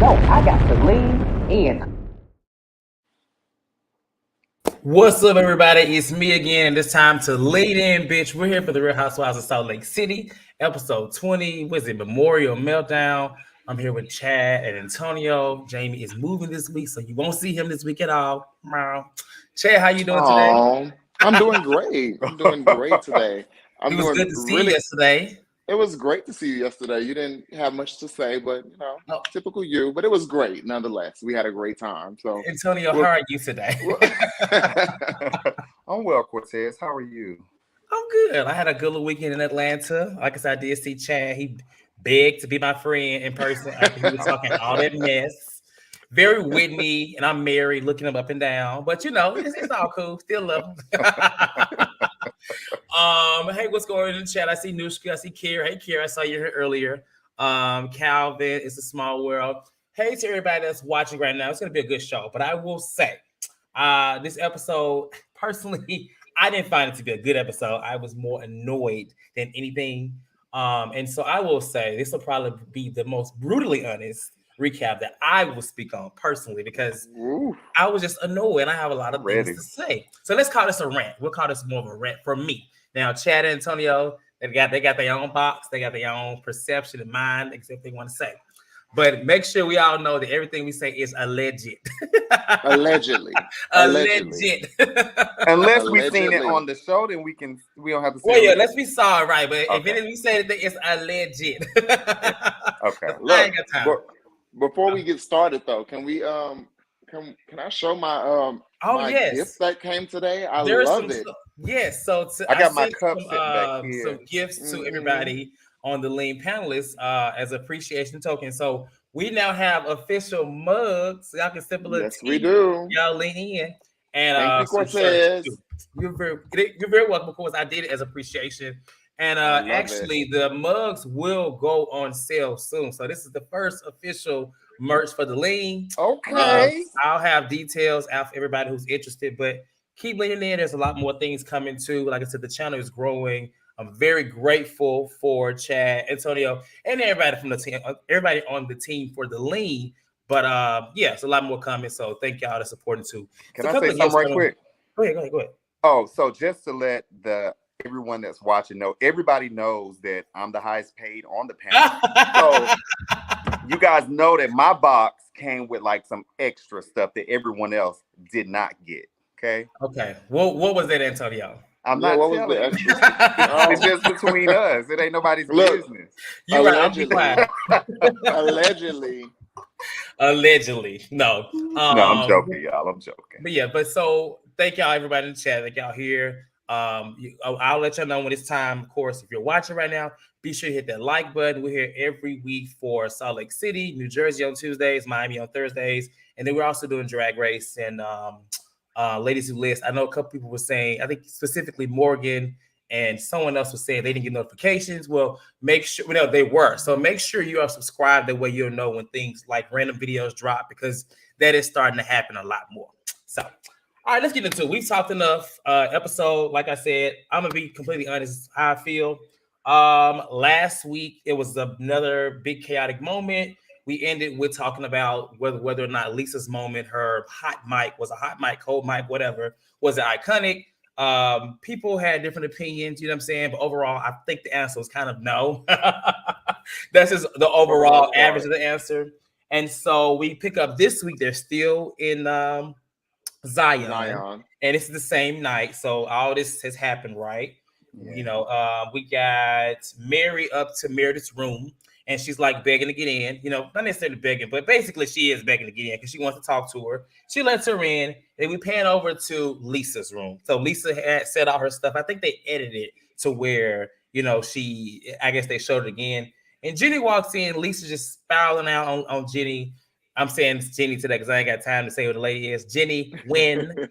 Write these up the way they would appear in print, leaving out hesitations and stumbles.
No, I got to lean in. What's up, everybody? It's me again. This time to lead in, bitch. We're here for the Real Housewives of Salt Lake City, episode 20. What is it? Memorial Meltdown. I'm here with Chad and Antonio. Jamie is moving this week, so you won't see him this week at all. Chad, how you doing today? Oh, I'm doing great. I'm doing great today. It I'm was doing good to see you really. yesterday. It was great to see you yesterday. You didn't have much to say, but Oh, typical you. But it was great nonetheless. We had a great time. So, Antonio, how well, are you today? well, I'm well, Cortez. How are you? I'm good. I had a good little weekend in Atlanta. Like I said, I did see Chad. He begged to be my friend in person after he was talking all that mess. Very Whitney, and I'm married, looking him up and down. But it's all cool. Still love him. Hey, what's going on in the chat? I see Nushka, I see Kira. Hey, Kira, I saw you here earlier. Calvin, it's a small world. Hey to everybody that's watching right now. It's gonna be a good show, but I will say, this episode, personally, I didn't find it to be a good episode. I was more annoyed than anything. And so I will say this will probably be the most brutally honest recap that I will speak on personally because ooh, I was just annoyed and I have a lot of things to say. So let's call this a rant. We'll call this more of a rant for me. Now, Chad and Antonio, they got their own box, they got their own perception and mind, except they want to say. But make sure we all know that everything we say is alleged. allegedly. Alleged. Unless we've seen it on the show, then we don't have to say Well, yeah, it. let's be sorry, right? But Okay. if we say that it's alleged. Okay. Look, I ain't got time. before we get started though, can we can I show my my yes. gift that came today? I There's love it. Yes, so I got my sent cup sitting back here. some gifts to everybody on the lean panelists as appreciation token. So we now have official mugs. So y'all can sip a little Yes, tea. we do. Y'all lean in. And Thank you, some Cortez. shirts, too. You're very welcome. Of course, I did it as appreciation. And actually, the mugs will go on sale soon. So this is the first official merch for the lean. Okay. I'll have details out for everybody who's interested, but keep leaning in. There's a lot more things coming too. Like I said, the channel is growing. I'm very grateful for Chad, Antonio, and everybody from the team, everybody on the team for the lean. But yeah, it's a lot more coming. So thank y'all for supporting too. Can I say something right quick? Go ahead. Oh, so just to let everyone that's watching know, everybody knows that I'm the highest paid on the panel. So you guys know that my box came with like some extra stuff that everyone else did not get. Okay. Okay. What was that, Antonio? I'm not telling you. It's just between us. It ain't nobody's business. You're right. Allegedly. No. No, I'm joking, y'all. I'm joking. But so thank y'all, everybody in the chat. Thank y'all here. I'll let y'all know when it's time. Of course, if you're watching right now, be sure to hit that like button. We're here every week for Salt Lake City, New Jersey on Tuesdays, Miami on Thursdays, and then we're also doing Drag Race and Ladies Who List. I know a couple people were saying, I think specifically Morgan and someone else was saying they didn't get notifications. Well, make sure they were. So make sure you are subscribed. That way you'll know when things like random videos drop, because that is starting to happen a lot more. So, all right, let's get into it. We've talked enough. Episode, like I said, I'm gonna be completely honest how I feel. Last week it was another big chaotic moment. We ended with talking about whether or not Lisa's moment, her hot mic, was a hot mic, cold mic, whatever, was it iconic? People had different opinions, you know what I'm saying? But overall, I think the answer was kind of no. That's just the overall average of the answer. And so we pick up this week. They're still in Zion, and it's the same night. So all this has happened, right? Yeah. We got Mary up to Meredith's room, and she's like begging to get in. Not necessarily begging, but basically she is begging to get in because she wants to talk to her. She lets her in, and we pan over to Lisa's room. So Lisa had set out her stuff. I think they edited it to where I guess they showed it again. And Jennie walks in. Lisa's just spouting out on Jennie. I'm saying Jennie today because I ain't got time to say what the lady is. Jennie Nguyen.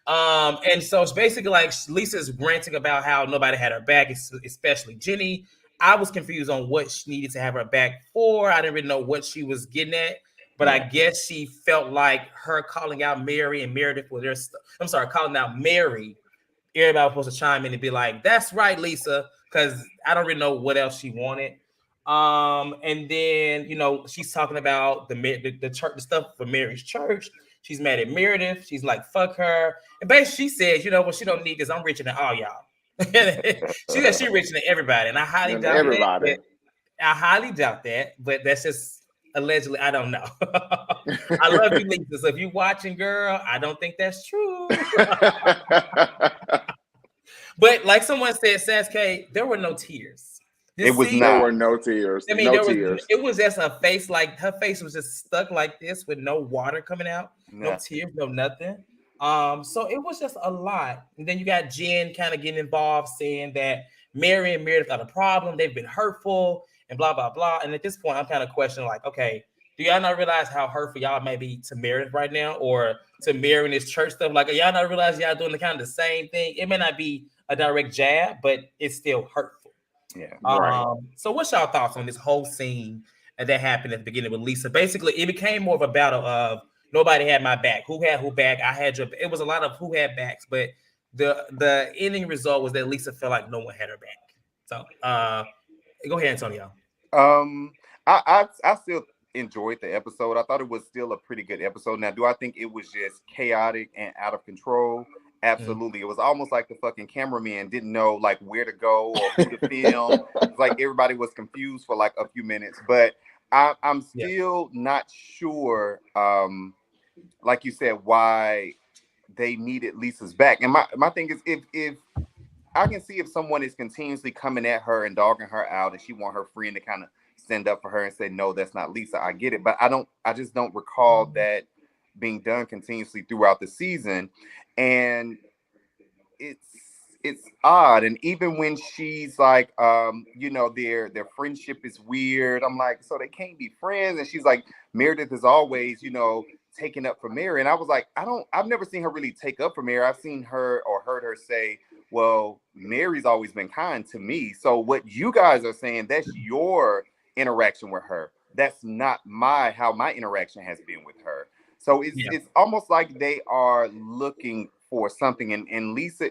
And so it's basically like Lisa's ranting about how nobody had her back, especially Jennie. I was confused on what she needed to have her back for. I didn't really know what she was getting at, but I guess she felt like her calling out Mary and Meredith with their calling out Mary. Everybody was supposed to chime in and be like, "That's right, Lisa," because I don't really know what else she wanted. And then she's talking about the church, the stuff for Mary's church. She's mad at Meredith. She's like, fuck her. And basically she says, well, she don't need this. I'm reaching to all y'all. She said she reaching to everybody. And I highly doubt that. I highly doubt that, but that's just allegedly. I don't know. I love you, Lisa. So if you're watching, girl, I don't think that's true. But like someone said, Sasuke, there were no tears. There were no tears. I mean, it was just a face, like her face was just stuck like this with no water coming out, no tears, no nothing. So it was just a lot. And then you got Jen kind of getting involved, saying that Mary and Meredith are the problem. They've been hurtful and blah, blah, blah. And at this point, I'm kind of questioning, like, okay, do y'all not realize how hurtful y'all may be to Meredith right now, or to Mary and this church stuff? Like, y'all not realize y'all doing the kind of the same thing? It may not be a direct jab, but it's still hurtful. Yeah. Right. So what's y'all thoughts on this whole scene that happened at the beginning with Lisa? Basically, it became more of a battle of nobody had my back. Who had who back? I had your. It was a lot of who had backs, but the ending result was that Lisa felt like no one had her back. So go ahead, Antonio. I still enjoyed the episode. I thought it was still a pretty good episode. Now, do I think it was just chaotic and out of control? Absolutely. It was almost like the fucking cameraman didn't know like where to go or who to film. It's like everybody was confused for like a few minutes. But I'm still not sure, like you said, why they needed Lisa's back. And my thing is, if I can see if someone is continuously coming at her and dogging her out and she want her friend to kind of stand up for her and say, no, that's not Lisa, I get it. But I just don't recall that being done continuously throughout the season. And it's odd. And even when she's like, their friendship is weird, I'm like, so they can't be friends. And she's like, Meredith is always, taking up for Mary. And I was like, I've never seen her really take up for Mary. I've seen her or heard her say, well, Mary's always been kind to me. So what you guys are saying, that's your interaction with her. That's not how my interaction has been with her. So it's almost like they are looking for something. And Lisa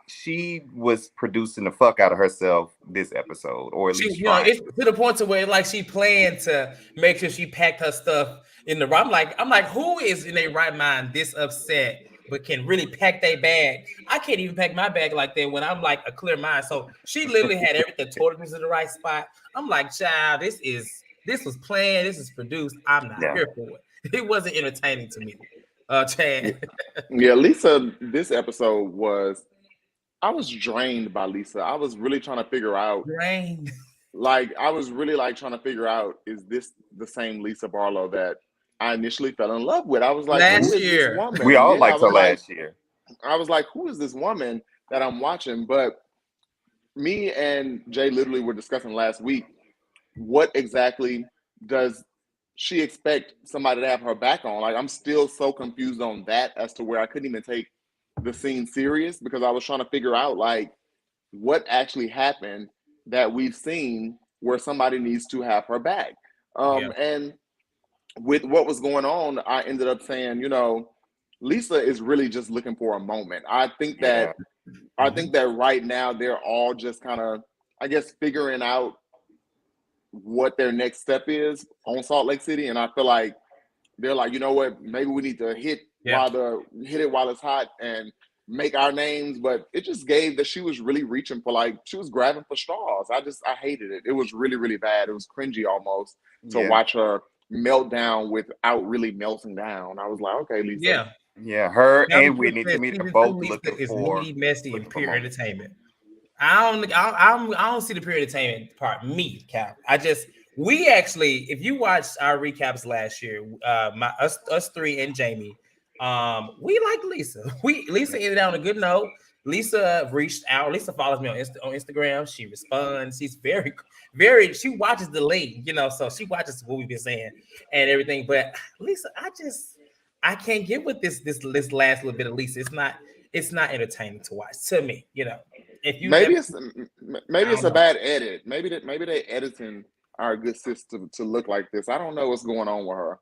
she was producing the fuck out of herself this episode, or at least it's to the point to where like she planned to make sure she packed her stuff in the I'm like, who is in their right mind this upset but can really pack their bag? I can't even pack my bag like that when I'm like a clear mind. So she literally had everything towards in the right spot. I'm like, child, this was planned, this is produced. I'm not here for it. It wasn't entertaining to me. Chad. Yeah, Lisa, this episode I was drained by Lisa. I was really trying to figure out. Drained. Like, I was really like trying to figure out, is this the same Lisa Barlow that I initially fell in love with? I was like, last who is year. This woman? We all liked her last year. I was like, who is this woman that I'm watching? But me and Jay literally were discussing last week, what exactly does she expect somebody to have her back on? Like, I'm still so confused on that as to where I couldn't even take the scene serious, because I was trying to figure out like what actually happened that we've seen where somebody needs to have her back. And with what was going on, I ended up saying, Lisa is really just looking for a moment. I think that right now they're all just kind of, I guess, figuring out what their next step is on Salt Lake City. And I feel like they're like, you know what, maybe we need to hit it while it's hot and make our names. But it just gave that she was really reaching for, she was grabbing for straws. I hated it. It was really, really bad. It was cringy almost to watch her melt down without really melting down. I was like, okay, Lisa. Yeah, her and Whitney, to me, they're both looking for needy, messy, and pure entertainment. I don't see the pure entertainment part. Me, Cal. We actually, if you watched our recaps last year, us three and Jamie, we like Lisa. Lisa ended on a good note. Lisa reached out. Lisa follows me on Instagram. She responds. She's very, very. She watches the league, so she watches what we've been saying and everything. But Lisa, I can't get with this last little bit of Lisa. It's not entertaining to watch to me. If you maybe it's a bad edit. Maybe they editing our good system to look like this. I don't know what's going on with her.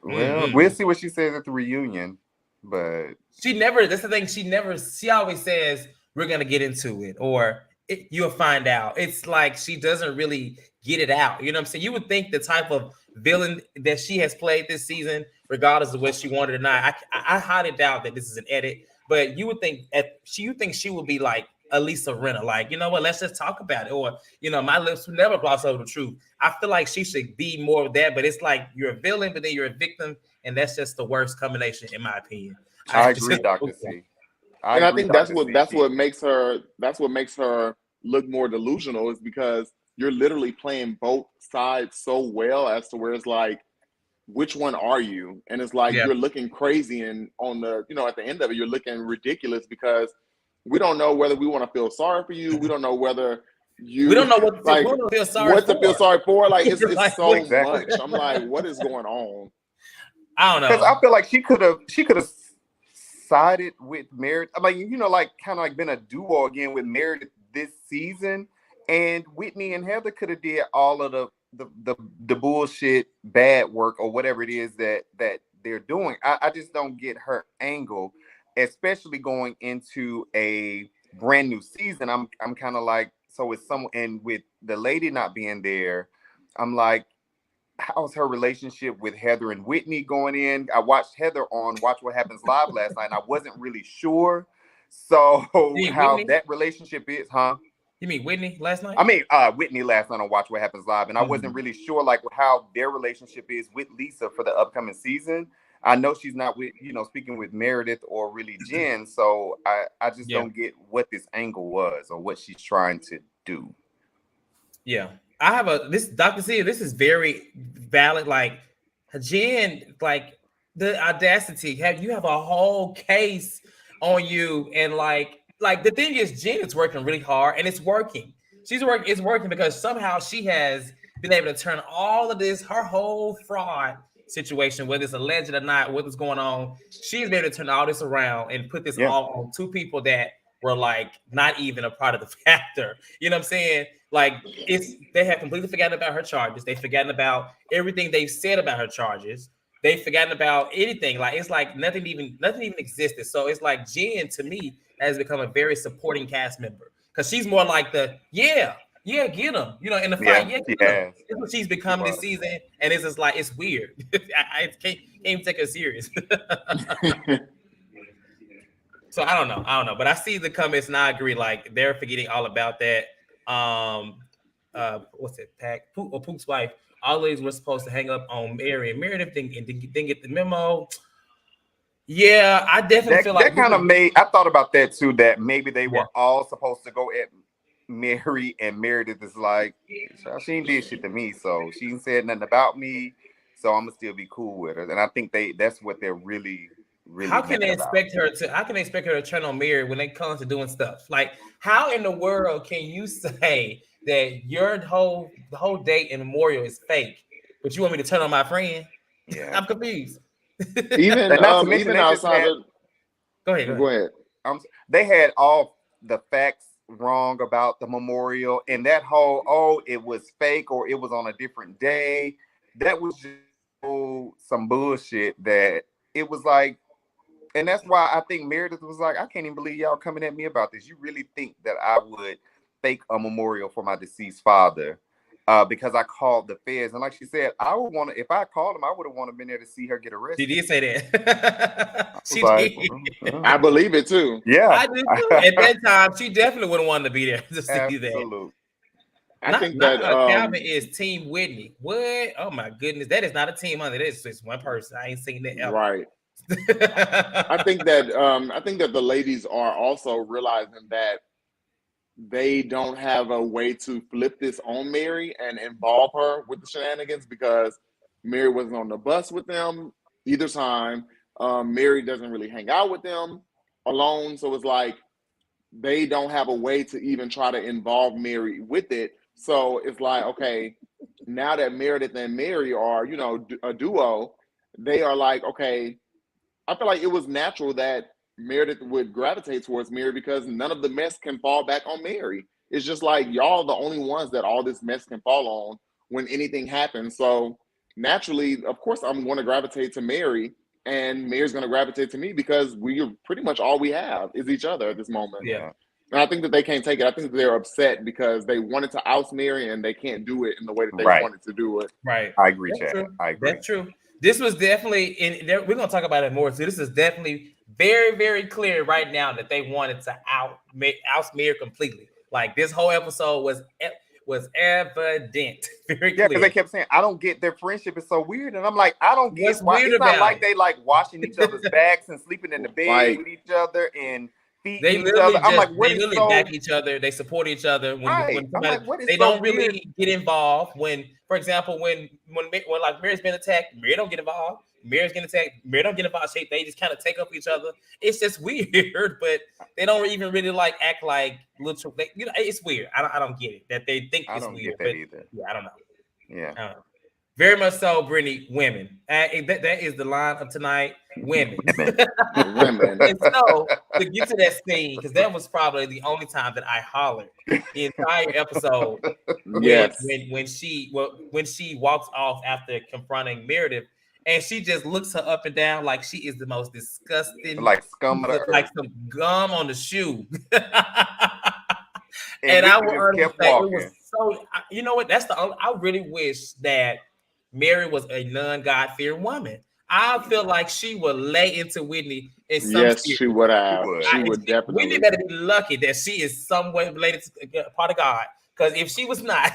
We'll see what she says at the reunion. But that's the thing. She always says we're gonna get into it, or you'll find out. It's like she doesn't really get it out. You know what I'm saying? You would think the type of villain that she has played this season, regardless of what she wanted or not, I highly doubt that this is an edit. But you would think she would be like Elisa Renner, like, you know what? Let's just talk about it, or my lips will never gloss over the truth. I feel like she should be more of that, but it's like you're a villain, but then you're a victim, and that's just the worst combination, in my opinion. I agree, Dr. C. I think that's what makes her look more delusional, is because you're literally playing both sides so well as to where it's like, which one are you? And it's like you're looking crazy, and on the at the end of it, you're looking ridiculous, because we don't know whether we want to feel sorry for you. We don't know whether we don't know what to feel sorry for. Like it's like, so much. I'm like, what is going on? I don't know, because I feel like she could have sided with Meredith. I mean, like kind of like been a duo again with Meredith this season, and Whitney and Heather could have did all of the bullshit bad work or whatever it is that they're doing. I just don't get her angle, especially going into a brand new season. I'm kind of like, so with someone, and with the lady not being there, I'm like, how's her relationship with Heather and Whitney going in? I watched Heather on Watch What Happens Live last night, and I wasn't really sure. So how Whitney? that relationship is, huh? You mean Whitney last night? I mean, Whitney last night on Watch What Happens Live, and I wasn't really sure like how their relationship is with Lisa for the upcoming season. I know she's not with, speaking with Meredith or really Jen, so I just don't get what this angle was or what she's trying to do. Yeah. I have this Dr. C, this is very valid. Like Jen, like the audacity, you have a whole case on you, and like the thing is, Jen is working really hard, and it's working. It's working because somehow she has been able to turn all of this, her whole fraud situation, whether it's alleged or not, what's going on, she's been able to turn all this around and put this all on two people that were like not even a part of the factor. You know what I'm saying? Like they have completely forgotten about her charges. They've forgotten about everything they've said about her charges. They've forgotten about anything. Like it's like nothing even existed. So it's like Jen, to me, has become a very supporting cast member, because she's more like the get him, in the fight. That's what she's become this season, and it's just like, it's weird. I can't even take her serious. So I don't know, but I see the comments and I agree. Like they're forgetting all about that. What's it? Pook's wife always was supposed to hang up on Mary and Meredith, and didn't get the memo. Yeah, I definitely feel like that kind of made. I thought about that too. That maybe they were all supposed to go at Mary, and Meredith is like, she ain't did shit to me, so she ain't said nothing about me, so I'm gonna still be cool with her. And I think that's what they're really. How can they expect her to turn on Mary when they come to doing stuff? Like, how in the world can you say that the whole date and memorial is fake, but you want me to turn on my friend? Yeah, I'm confused. Even outside of, go ahead. They had all the facts wrong about the memorial, and that whole it was fake or it was on a different day. That was just some bullshit. That it was like. And that's why I think Meredith was like, I can't even believe y'all coming at me about this. You really think that I would fake a memorial for my deceased father because I called the feds? And like she said, I would want to, if I called him, I would have wanted to been there to see her get arrested. She did say that. She did. I believe it too. Yeah. I did too. At that time, she definitely would have wanted to be there to see that. I think that Calvin is Team Whitney. What? Oh my goodness. That is not a team under this. It's one person. I ain't seen that ever. Right. I think that the ladies are also realizing that they don't have a way to flip this on Mary and involve her with the shenanigans, because Mary wasn't on the bus with them either time. Mary doesn't really hang out with them alone, so it's like they don't have a way to even try to involve Mary with it. So it's like, okay, now that Meredith and Mary are, a duo, they are like, okay, I feel like it was natural that Meredith would gravitate towards Mary, because none of the mess can fall back on Mary. It's just like, y'all are the only ones that all this mess can fall on when anything happens. So naturally, of course, I'm going to gravitate to Mary, and Mary's going to gravitate to me, because we are pretty much all we have is each other at this moment. Yeah. And I think that they can't take it. I think that they're upset because they wanted to oust Mary and they can't do it in the way that they wanted to do it. Right. I agree, That's Chad. true. I agree. That's true. This was definitely, and we're going to talk about it more. So this is definitely very, very clear right now that they wanted to oust Mary completely. Like this whole episode was evident. Very clear. Because they kept saying, I don't get their friendship is so weird. And I'm like, I don't get why. It's not like they like washing each other's backs and sleeping in the bed with each other and feeding each other. I'm like, what is so... back each other. They support each other. When somebody, like, they don't really get involved. When, for example, when like Mary's been attacked, Mary don't get involved. Mary's getting attacked, Mary don't get involved. They just kind of take up each other. It's just weird, but they don't even really like act like little. It's weird. I don't get it that they think it's weird. But either. Yeah, I don't know. Yeah. I don't know. Very much so, Brittany. Women. That is the line of tonight. Women. Women. And so to get to that scene, because that was probably the only time that I hollered the entire episode. Yes. When she walks off after confronting Meredith, and she just looks her up and down like she is the most disgusting, like scum, like some gum on the shoe. and I would kept walking. It was so. You know what? That's the only. I really wish that Mary was a non-God-fearing woman. I feel like she would lay into Whitney in some Yes, she would have. She would definitely. Whitney better be lucky that she is some way related to part of God. Because if she was not,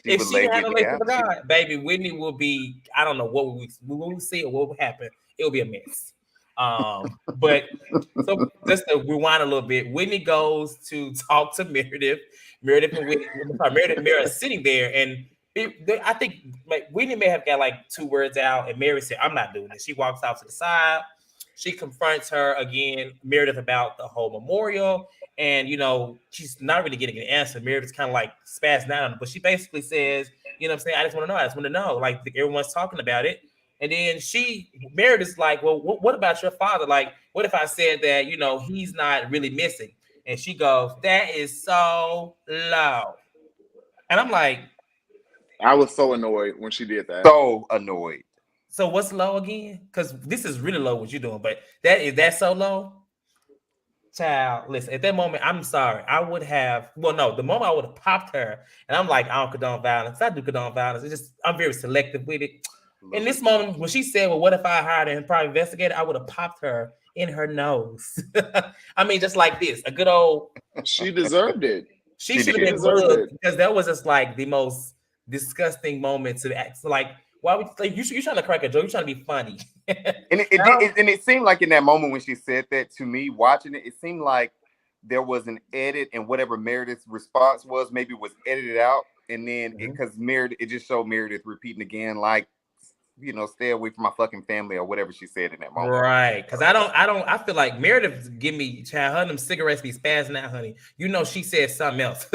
if she had a relationship with God, baby, Whitney will be. I don't know what we will see or what will happen. It will be a mess. But so just to rewind a little bit, Whitney goes to talk to Meredith. Meredith and Whitney, Meredith are sitting there, and I think Whitney may have got like 2 words out, and Mary said, "I'm not doing this." She walks out to the side. She confronts her again, Meredith, about the whole memorial, and she's not really getting an answer. Meredith's kind of like spazzing out on her, but she basically says, "You know what I'm saying? I just want to know. Like everyone's talking about it." And then Meredith's like, "Well, what about your father? Like, what if I said that, he's not really missing?" And she goes, "That is so low." And I'm like, I was so annoyed when she did that. So annoyed. So what's low again? Because this is really low what you're doing, but that's so low. Child, listen, at that moment, I'm sorry. I would have, the moment I would have popped her, and I'm like, I don't condone violence. I do condone violence. It's just, I'm very selective with it. In this moment, when she said, well, what if I hired her and private investigator, I would have popped her in her nose. I mean, just like this, a good old. She deserved it. She should have been good because that was just like the most disgusting moment to act. So like, why would you're trying to crack a joke? You're trying to be funny. And it seemed like in that moment when she said that to me, watching it, it seemed like there was an edit, and whatever Meredith's response was, maybe was edited out, and then because Meredith, it just showed Meredith repeating again, like, stay away from my fucking family or whatever she said in that moment. Right. Because I feel like Meredith give me her them cigarettes be spazzing out, honey. She said something else.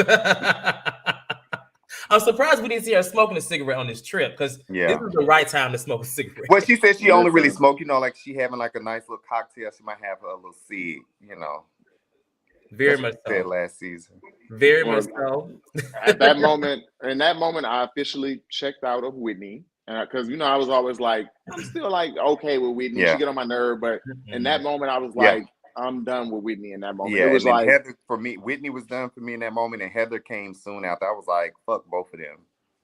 I'm surprised we didn't see her smoking a cigarette on this trip because this is the right time to smoke a cigarette. Well, she said she only really smoked, like she having like a nice little cocktail. She might have a little seed, Very much so. Last season. Very much so. In that moment, I officially checked out of Whitney. Because I was always like, I'm still like okay with Whitney. She get on my nerve, but in that moment, I was like, I'm done with Whitney. In that moment, it was like Heather, for me, Whitney was done for me in that moment, and Heather came soon after. I was like, fuck both of them.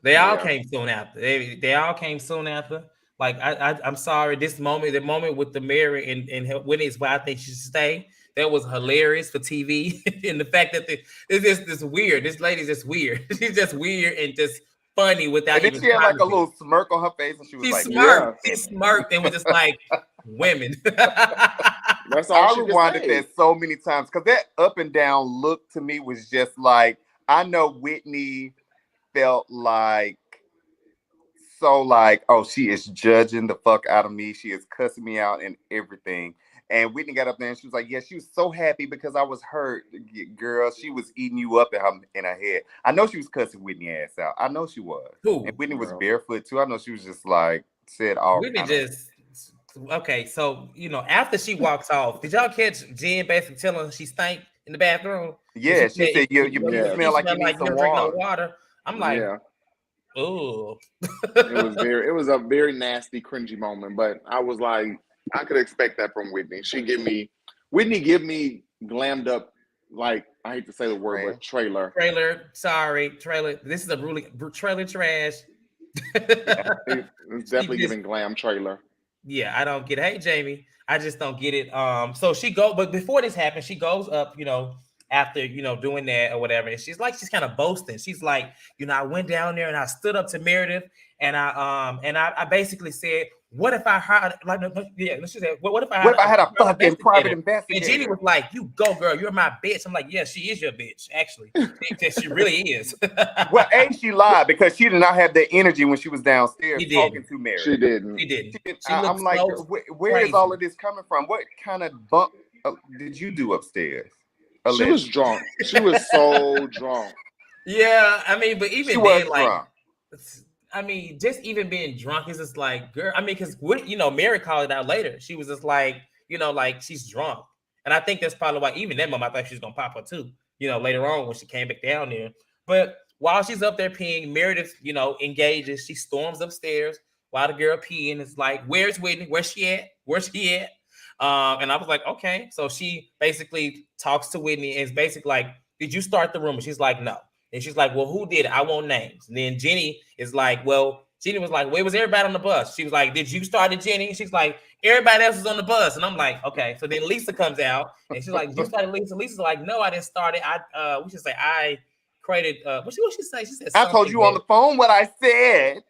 They all came soon after. They all came soon after. Like I'm sorry, the moment with the Mary and Whitney is where I think she should stay. That was hilarious for TV, and the fact that it's just this weird. This lady's just weird. She's just weird and just funny without. And then she had like a little smirk on her face, and she was she smirked and was just like, women. That's all. I rewinded that so many times because that up and down look to me was just like, I know Whitney felt like oh, she is judging the fuck out of me. She is cussing me out and everything. And Whitney got up there and she was like, yeah, she was so happy because I was hurt. Girl, she was eating you up in her head. I know she was cussing Whitney ass out. I know she was. Ooh, and Whitney was barefoot too. I know she was just like, said all. Whitney just, okay, so, after she walks off, did y'all catch Jen basically telling her she stank in the bathroom? Yeah, she said, you smell like you need some water. I'm like, oh. It was a very nasty, cringy moment, but I was like, I could expect that from Whitney. Whitney give me glammed up like, I hate to say the word, but trailer. Sorry, trailer. This is a really trailer trash. It's definitely giving glam trailer. Yeah, I don't get it. Hey, Jamie, I just don't get it. So but before this happened, she goes up, after, doing that or whatever. And she's kind of boasting. She's like, I went down there and I stood up to Meredith and I basically said, what if I hired, she said, what if I had a fucking private investigator? And Jennie was like, you go, girl, you're my bitch. I'm like, yeah, she is your bitch, actually. She really is. Well, she lied because she did not have that energy when she was downstairs talking to Meredith. She didn't. I'm like, where is all of this coming from? What kind of bump did you do upstairs? She was drunk. She was so drunk. Yeah, I mean, but even she then, was drunk. I mean, just even being drunk is just like, girl. I mean, because Mary called it out later. She was just like, like she's drunk, and I think that's probably why even that moment I thought she was gonna pop her too. Later on when she came back down there. But while she's up there peeing, Meredith, engages. She storms upstairs while the girl peeing. It's like, where's Whitney? Where's she at? Where's she at? And I was like, okay. So she basically talks to Whitney and is basically like, did you start the rumor? She's like, no. And she's like, well, who did it? I want names. And then Jennie is like, well, Jennie was like, where was everybody on the bus? She was like, did you start it, Jennie? And she's like, everybody else was on the bus. And I'm like, okay. So then Lisa comes out and she's like, you started Lisa? Lisa's like, no, I didn't start it. We should say I created, what she say? She said, I told you on the phone what I said.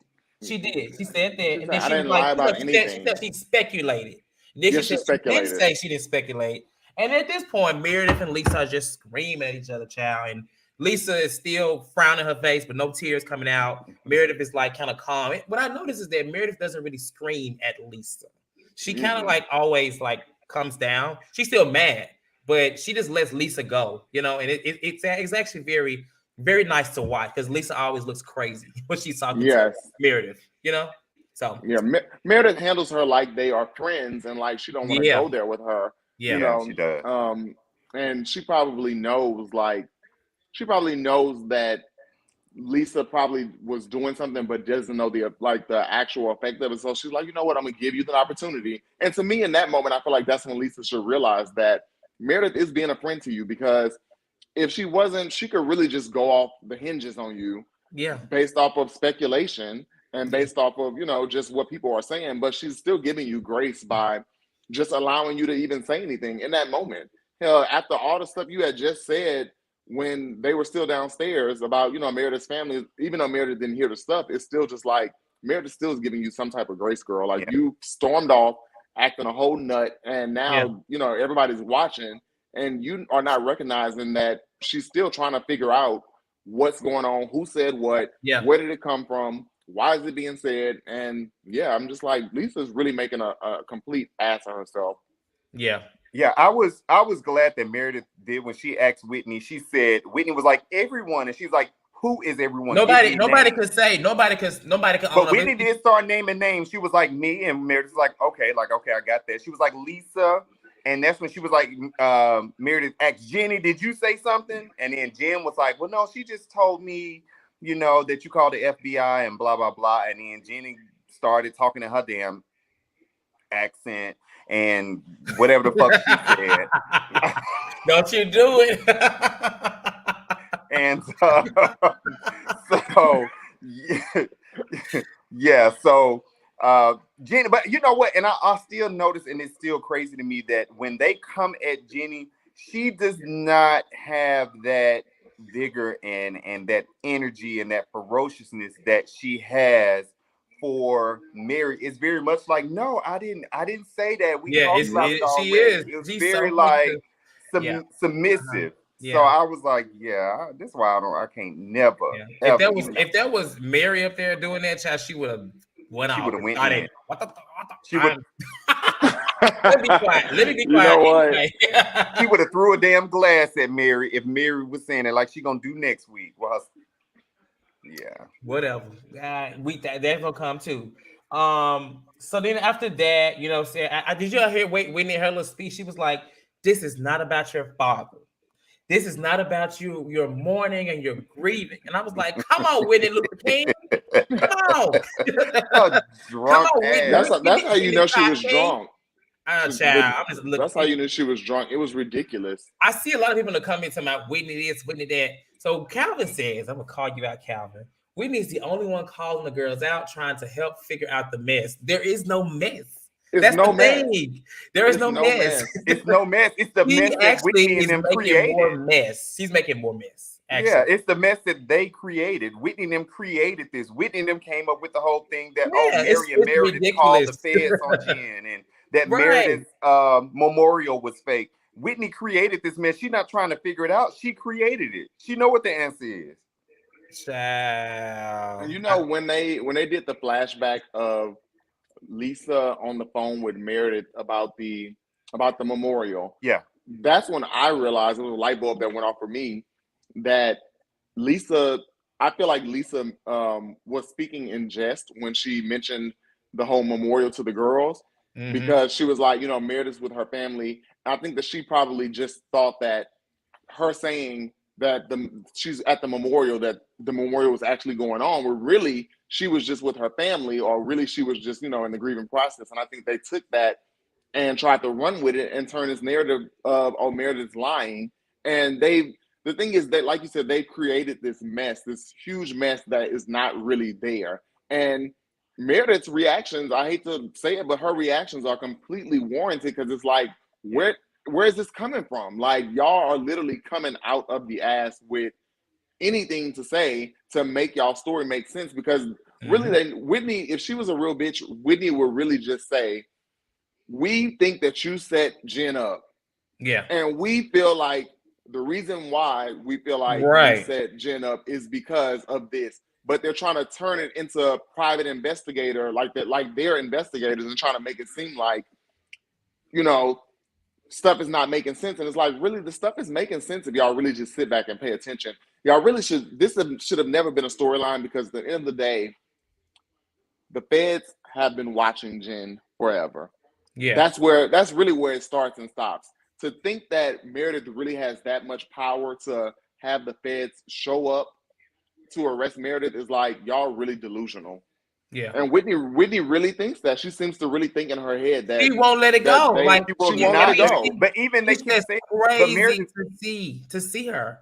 She did. She said that. And then she was like, she said she speculated. Then she didn't say she didn't speculate. And at this point, Meredith and Lisa are just screaming at each other, child. And Lisa is still frowning her face, but no tears coming out. Meredith is like kind of calm. What I noticed is that Meredith doesn't really scream at Lisa. She kind of like always like comes down. She's still mad, but she just lets Lisa go, and it's actually very, very nice to watch because Lisa always looks crazy when she's talking to Meredith, So Meredith handles her like they are friends and like she don't want to go there with her. Yeah, she does. And she probably knows that Lisa probably was doing something, but doesn't know the actual effect of it. So she's like, you know what? I'm gonna give you the opportunity. And to me, in that moment, I feel like that's when Lisa should realize that Meredith is being a friend to you, because if she wasn't, she could really just go off the hinges on you. Yeah. Based off of speculation and based off of, just what people are saying. But she's still giving you grace by just allowing you to even say anything in that moment. Hell, after all the stuff you had just said when they were still downstairs about, Meredith's family, even though Meredith didn't hear the stuff, it's still just like Meredith still is giving you some type of grace, girl. Like you stormed off acting a whole nut, and now, everybody's watching and you are not recognizing that she's still trying to figure out what's going on, who said what, where did it come from, why is it being said? And I'm just like, Lisa's really making a complete ass of herself. Yeah, I was glad that Meredith did when she asked Whitney. She said Whitney was like everyone, and she's like, who is everyone? Nobody could say nobody could. But Whitney did start naming names. She was like me, and Meredith's like okay, I got that. She was like Lisa, and that's when she was like Meredith asked Jennie, did you say something? And then Jen was like, well, no, she just told me, that you called the FBI and blah blah blah. And then Jennie started talking in her damn accent and whatever the fuck she said. Don't you do it. And so Jennie, but you know what? And I still notice, and it's still crazy to me that when they come at Jennie, she does not have that vigor and that energy and that ferociousness that she has for Mary. It's very much like, no, I didn't say that. We talked about it already. She is. It's She's very so submissive. Yeah. So I was like, that's why I can't never. Yeah. If that was Mary up there doing that, child, she would have went off. She would have went in. She would. Let me be quiet. Let me be quiet. You know what? She would have threw a damn glass at Mary if Mary was saying it like she gonna do next week. Well, whatever. That's gonna come too. So then after that, did you hear Whitney her little speech? She was like, "This is not about your father. This is not about you. You're mourning and you're grieving." And I was like, "Come on, Whitney Luther King. Come on." Drunk. That's how you know she was drunk. I'm just looking. That's how you knew she was drunk. It was ridiculous. I see a lot of people in the comments talking about Whitney this, Whitney that. So Calvin says, I'm gonna call you out, Calvin. Whitney's the only one calling the girls out, trying to help figure out the mess. There is no mess. That's no mess. There is no mess. It's no mess. It's the mess that Whitney and them created. More mess. He's making more mess. Actually. Yeah, it's the mess that they created. Whitney and them created this. Whitney and them came up with the whole thing that Mary and Meredith called the feds on Jen, and that Meredith's memorial was fake. Whitney created this mess. She's not trying to figure it out. She created it. She know what the answer is. Child. And you know, when they did the flashback of Lisa on the phone with Meredith about the memorial, that's when I realized, it was a light bulb that went off for me, that Lisa, I feel like Lisa was speaking in jest when she mentioned the whole memorial to the girls, because she was like, you know, Meredith's with her family. I think that she probably just thought that her saying that she's at the memorial, that the memorial was actually going on, where really she was just with her family, or really she was just, you know, in the grieving process. And I think they took that and tried to run with it and turn this narrative of, oh, Meredith's lying. And the thing is that, like you said, they created this mess, this huge mess that is not really there. And Meredith's reactions, I hate to say it, but her reactions are completely warranted, because it's like, where is this coming from? Like, y'all are literally coming out of the ass with anything to say to make y'all story make sense, because really, Whitney, if she was a real bitch, Whitney would really just say, we think that you set Jen up. Yeah. And we feel like the reason why we feel like you set Jen up is because of this. But they're trying to turn it into a private investigator, like that, like they're investigators, and trying to make it seem like, you know, stuff is not making sense. And it's like, really, the stuff is making sense if y'all really just sit back and pay attention. Y'all really should, this should have never been a storyline, because at the end of the day, the feds have been watching Jen forever. Yeah. That's really where it starts and stops. To think that Meredith really has that much power to have the feds show up to arrest Meredith is like, y'all really delusional. Yeah. And Whitney really thinks that. She seems to really think in her head that she won't let it go. She won't let it go. But even they keep saying, crazy Meredith, to see her.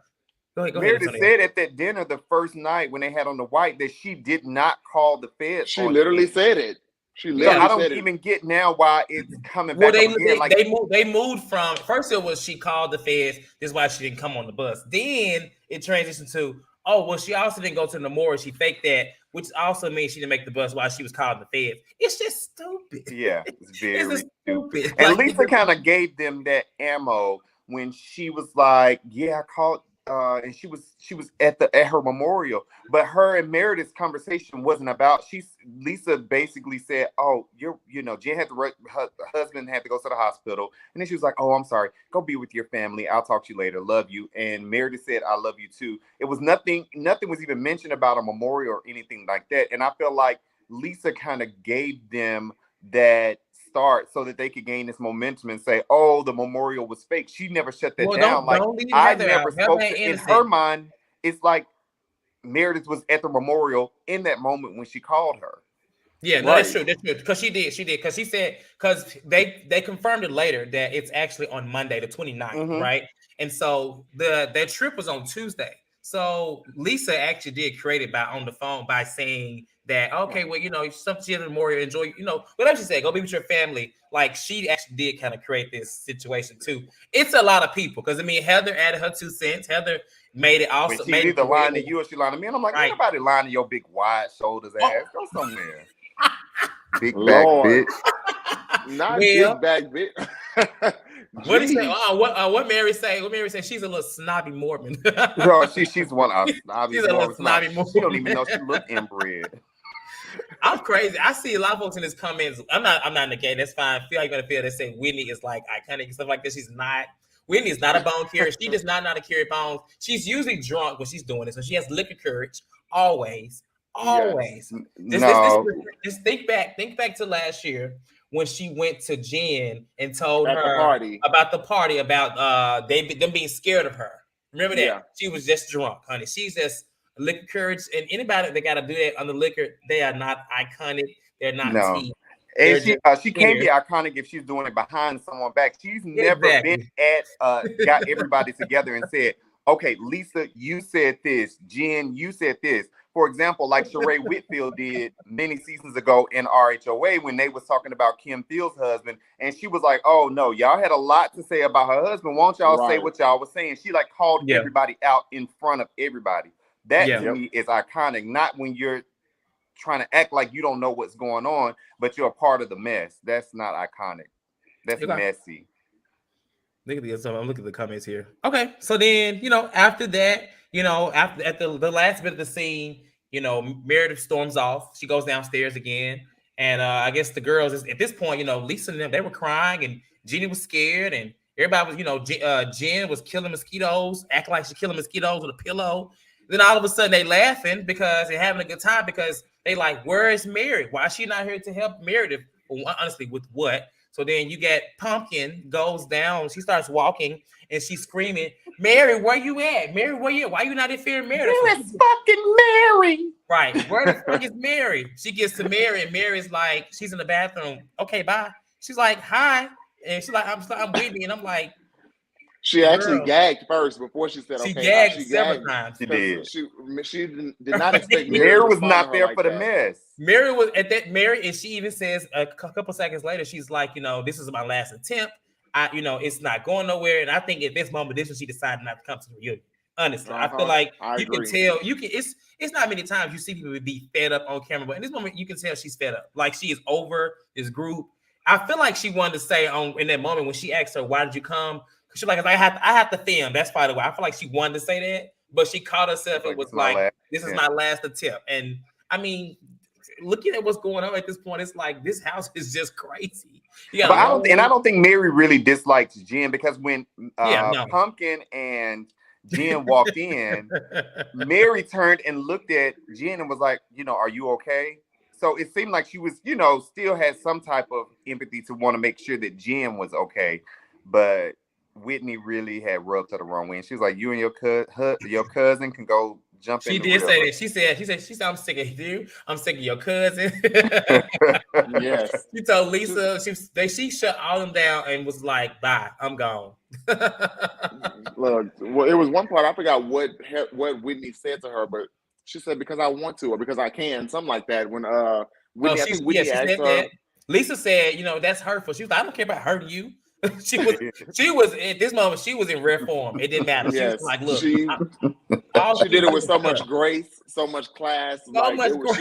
Go ahead, Meredith said at that dinner the first night when they had on the white that she did not call the feds. She literally said it. She literally I don't even get now why it's coming back. They moved from, first it was she called the feds. This is why she didn't come on the bus. Then it transitioned to, oh, well, she also didn't go to the memorial. She faked that, which also means she didn't make the bus while she was calling the feds. It's just stupid. Yeah, it's very stupid. And Lisa kind of gave them that ammo when she was like, "Yeah, I called," and she was at her memorial. But her and Meredith's conversation wasn't about. Lisa basically said, "Oh, Jen had to, her husband had to go to the hospital," and then she was like, "Oh, I'm sorry. Go be with your family. I'll talk to you later. Love you." And Meredith said, "I love you too." It was nothing was even mentioned about a memorial or anything like that. And I feel like Lisa kind of gave them that start so that they could gain this momentum and say, "Oh, the memorial was fake." She never shut that down. Like, I never spoke in her mind. It's like Meredith was at the memorial in that moment when she called her. Yeah, no, that's true. That's true. Because she did. Because she said, because they confirmed it later that it's actually on Monday, the 29th, right? And so that trip was on Tuesday. So Lisa actually did create it on the phone by saying that, okay, well, something in the memorial, enjoy, whatever she said, go be with your family. Like, she actually did kind of create this situation too. It's a lot of people, because Heather added her 2 cents. Heather made it also. She either lying to you or she lying to me. And I'm like, ain't nobody lying to your big wide shoulders ass. Go somewhere. Big back bitch. Not big back bitch. What did he say? What Mary say? What Mary say? She's a little snobby Mormon. Bro, she's one of snobby. She's a little snobby Mormon. She don't even know she look inbred. I'm crazy. I see a lot of folks in his comments. I'm not in the game. That's fine. I feel like you're gonna feel they say Whitney is like iconic and stuff like this. She's not. Whitney is not a bone carrier. She does not know how to carry bones. She's usually drunk when she's doing it, so she has liquor courage always. Yes. Just think back to last year when she went to Jen and told her about the party, about them being scared of her. Remember that? Yeah. She was just drunk, honey. She's just liquor courage, and anybody that got to do that on the liquor, they are not iconic. They're not tea. And she can't be iconic if she's doing it behind someone's back. She's never been got everybody together and said, okay, Lisa, you said this. Jen, you said this. For example, like Sheree Whitfield did many seasons ago in RHOA when they was talking about Kim Field's husband. And she was like, oh, no, y'all had a lot to say about her husband. Won't y'all say what y'all was saying? She like called everybody out in front of everybody. That to me is iconic, not when you're trying to act like you don't know what's going on, but you're a part of the mess. That's not iconic. That's messy. I'm looking at the comments here. Okay, so then after that, at the last bit of the scene, Meredith storms off. She goes downstairs again, and I guess the girls at this point, Lisa and them, they were crying, and Jennie was scared, and everybody was, Jen was killing mosquitoes, acting like she's killing mosquitoes with a pillow. Then all of a sudden they laughing because they're having a good time because they like, where is Mary? Why is she not here to help Meredith? Well, honestly, with what? So then you get Pumpkin goes down. She starts walking and she's screaming, Mary, where you at? Mary, where you at? Why you not in fear of Meredith? Where is fucking Mary? Right. Where the fuck is Mary? She gets to Mary and Mary's like, she's in the bathroom. Okay, bye. She's like, hi. And she's like, I'm Whitney. And I'm like, she actually gagged first before she said, she okay. Gagged several times. She did. She did not expect Mary was not there for the mess. Mary was at that. Mary, and she even says a couple seconds later, she's like, this is my last attempt. It's not going nowhere. And I think at this moment, this is when she decided not to come to the reunion. Honestly, I feel like can tell. It's not many times you see people be fed up on camera, but in this moment, you can tell she's fed up. Like she is over this group. I feel like she wanted to say in that moment when she asked her, "Why did you come?" She's like, I have to film. That's by the way. I feel like she wanted to say that, but she caught herself and was like, this is my last attempt. And I mean, looking at what's going on at this point, it's like this house is just crazy. I don't think Mary really dislikes Jen because when Pumpkin and Jen walked in, Mary turned and looked at Jen and was like, are you okay? So it seemed like she was, still had some type of empathy to want to make sure that Jen was okay. But Whitney really had rubbed her the wrong way. And she was like, you and your cousin can go jump in. She did say that. She said, I'm sick of you. I'm sick of your cousin. Yes. She told Lisa, she shut all them down and was like, bye, I'm gone. Look, well, it was one part, I forgot what Whitney said to her, but she said, because I want to, or because I can, something like that. When Whitney, Whitney asked her. That. Lisa said, that's hurtful. She was like, I don't care about hurting you. she was at this moment, she was in rare form. It didn't matter. She was like, look, she did it with so much grace, so much class. She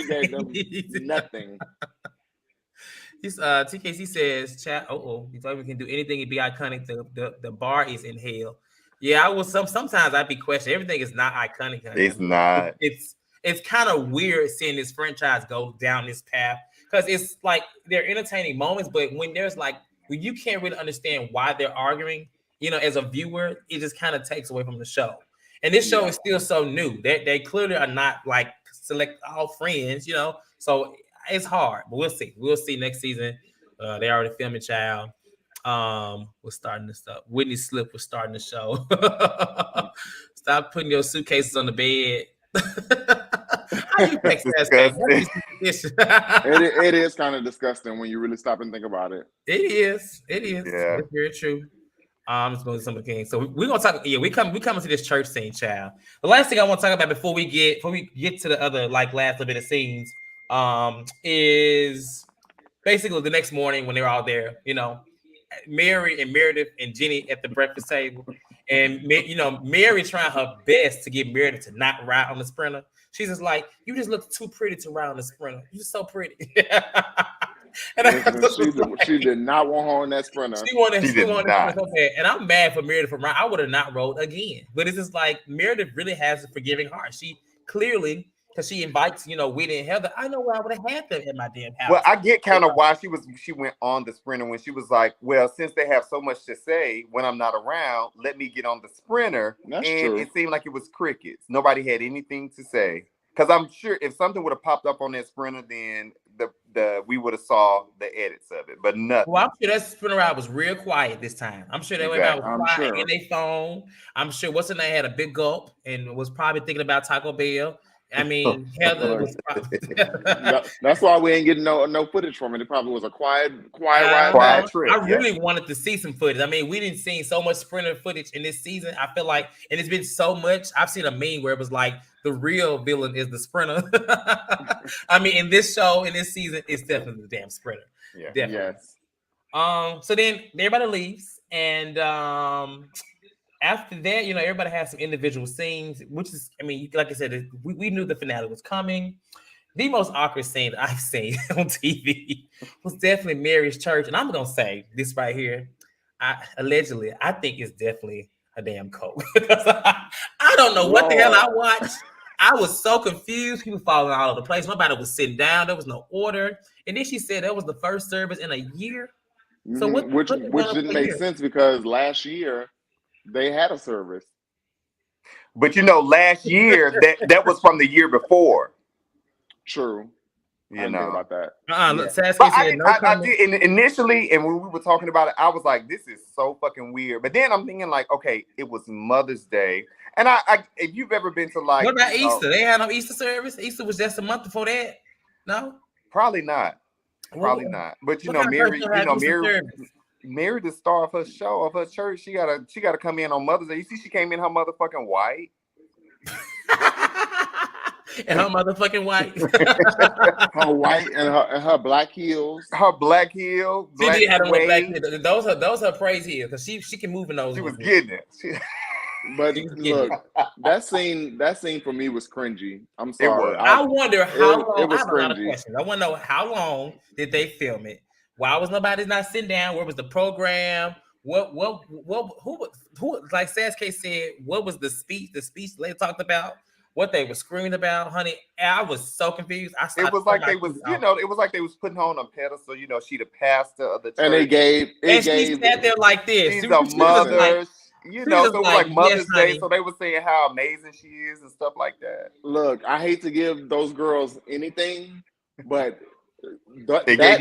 gave them nothing. TKC says, chat, you thought we can do anything and be iconic. The bar is in hell. Yeah, I was sometimes I'd be questioning. Everything is not iconic. It's not. It's kind of weird seeing this franchise go down this path because it's like they're entertaining moments, but when you can't really understand why they're arguing, as a viewer, it just kind of takes away from the show. And this show is still so new. They clearly are not like select all friends, so it's hard. But we'll see. We'll see next season. They already filming, child. We're starting this up. Whitney Slip was starting the show. Stop putting your suitcases on the bed. How you fix that? It is kind of disgusting when you really stop and think about it. It is. Yeah. It's very true. I'm just going to some of the things. So we're gonna talk. Yeah, we coming to this church scene, child. The last thing I want to talk about before we get to the other last little bit of scenes, is basically the next morning when they're all there. Mary and Meredith and Jennie at the breakfast table, and Mary trying her best to get Meredith to not ride on the Sprinter. She's just like, you just look too pretty to ride on the Sprinter. You're so pretty. And she did not want her on that Sprinter. She wanted that so bad. And I'm mad for Meredith for riding. I would have not rode again. But it's just like Meredith really has a forgiving heart. She clearly, because she invites, Whitney and Heather. I know where I would have had them in my damn house. Well, I get kind of why she went on the Sprinter when she was like, well, since they have so much to say when I'm not around, let me get on the Sprinter. That's and true. It seemed like it was crickets. Nobody had anything to say. Because I'm sure if something would have popped up on that Sprinter, then we would have saw the edits of it, but nothing. Well, I'm sure that Sprinter ride was real quiet this time. I'm sure they went out was quiet in their phone. I'm sure what's her name had a big gulp and was probably thinking about Taco Bell. I mean, Heather was. That's why we ain't getting no footage from it. It probably was a quiet ride Quiet back. trip. I really wanted to see some footage. I mean, we didn't see so much Sprinter footage in this season. I feel like, and it's been so much. I've seen a meme where it was like the real villain is the Sprinter. I mean, in this show, in this season, it's definitely the damn Sprinter. Yeah. Definitely. Yes. So then everybody leaves, and after that, you know, everybody has some individual scenes, which is, I mean, like I said, we knew the finale was coming. The most awkward scene that I've seen on TV was definitely Mary's church. And I'm going to say this right here. I think it's definitely a damn cult. Because I don't know what the hell I watched. I was so confused. People falling all over the place. Nobody was sitting down. There was no order. And then she said that was the first service in a year. So which didn't make sense because last year they had a service. But you know, last year that was from the year before. True. You I didn't know about that. But I did initially, and when we were talking about it, I was like, "This is so fucking weird." But then I'm thinking, like, okay, it was Mother's Day, and I if you've ever been to like, what about Easter? They had no Easter service. Easter was just a month before that. No, probably not. Probably not. But you know, Mary, Mary, the star of her show, of her church, she gotta come in on Mother's Day. You see, she came in her motherfucking white. And her motherfucking white. Her white and her black heels. Her black heel. She did have black heels. Those are praise heels because she can move in those. She was getting it. But look, that scene for me was cringy. I'm sorry. I wonder how long. It was I have a lot of questions. I want to know how long did they film it? Why was nobody not sitting down? Where was the program? Who like Sasuke said, what was the speech they talked about? What they were screaming about, honey. I was so confused. It was like they was, it was like they was putting her on a pedestal. You know, she the pastor of the church. And she sat there like this. She's a mother. You know, so it was like Mother's Day. So they were saying how amazing she is and stuff like that. Look, I hate to give those girls anything, but that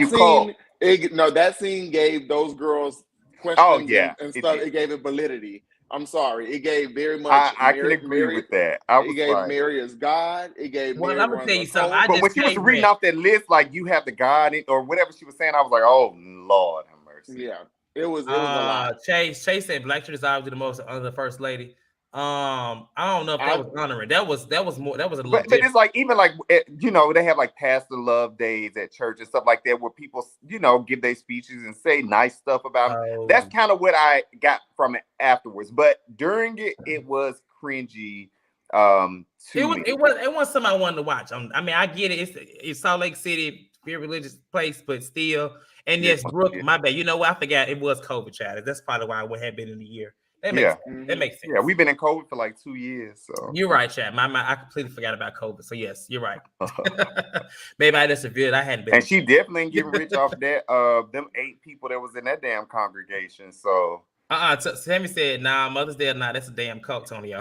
scene gave those girls questions and stuff. It gave it validity. I'm sorry. It gave very much. I can agree with that. It gave Mary as God. It gave. Well, I'm gonna tell you something. But when she was reading off that list, like you have the God or whatever she was saying, I was like, oh Lord have mercy. Yeah, it was a lot. Chase said Black Church is obviously the most under the first lady. I don't know if that was honoring. That was more. That was a little. But it's like even like you know they have like Pastor Love days at church and stuff like that where people give their speeches and say nice stuff about them. That's kind of what I got from it afterwards. But during it was cringy. It was something I wanted to watch. I mean, I get it. It's Salt Lake City, very religious place, but still. And yes, Brooke, my bad. You know what? I forgot it was COVID, child. That's probably why it had been in the year. That makes sense. Yeah, we've been in COVID for like 2 years. So you're right, Chad. I completely forgot about COVID. So yes, you're right. Maybe I just revealed I hadn't been. And she definitely ain't getting rich off that. Them 8 people that was in that damn congregation. So Sammy said, "Nah, Mother's Day or not. That's a damn cult, Tonio."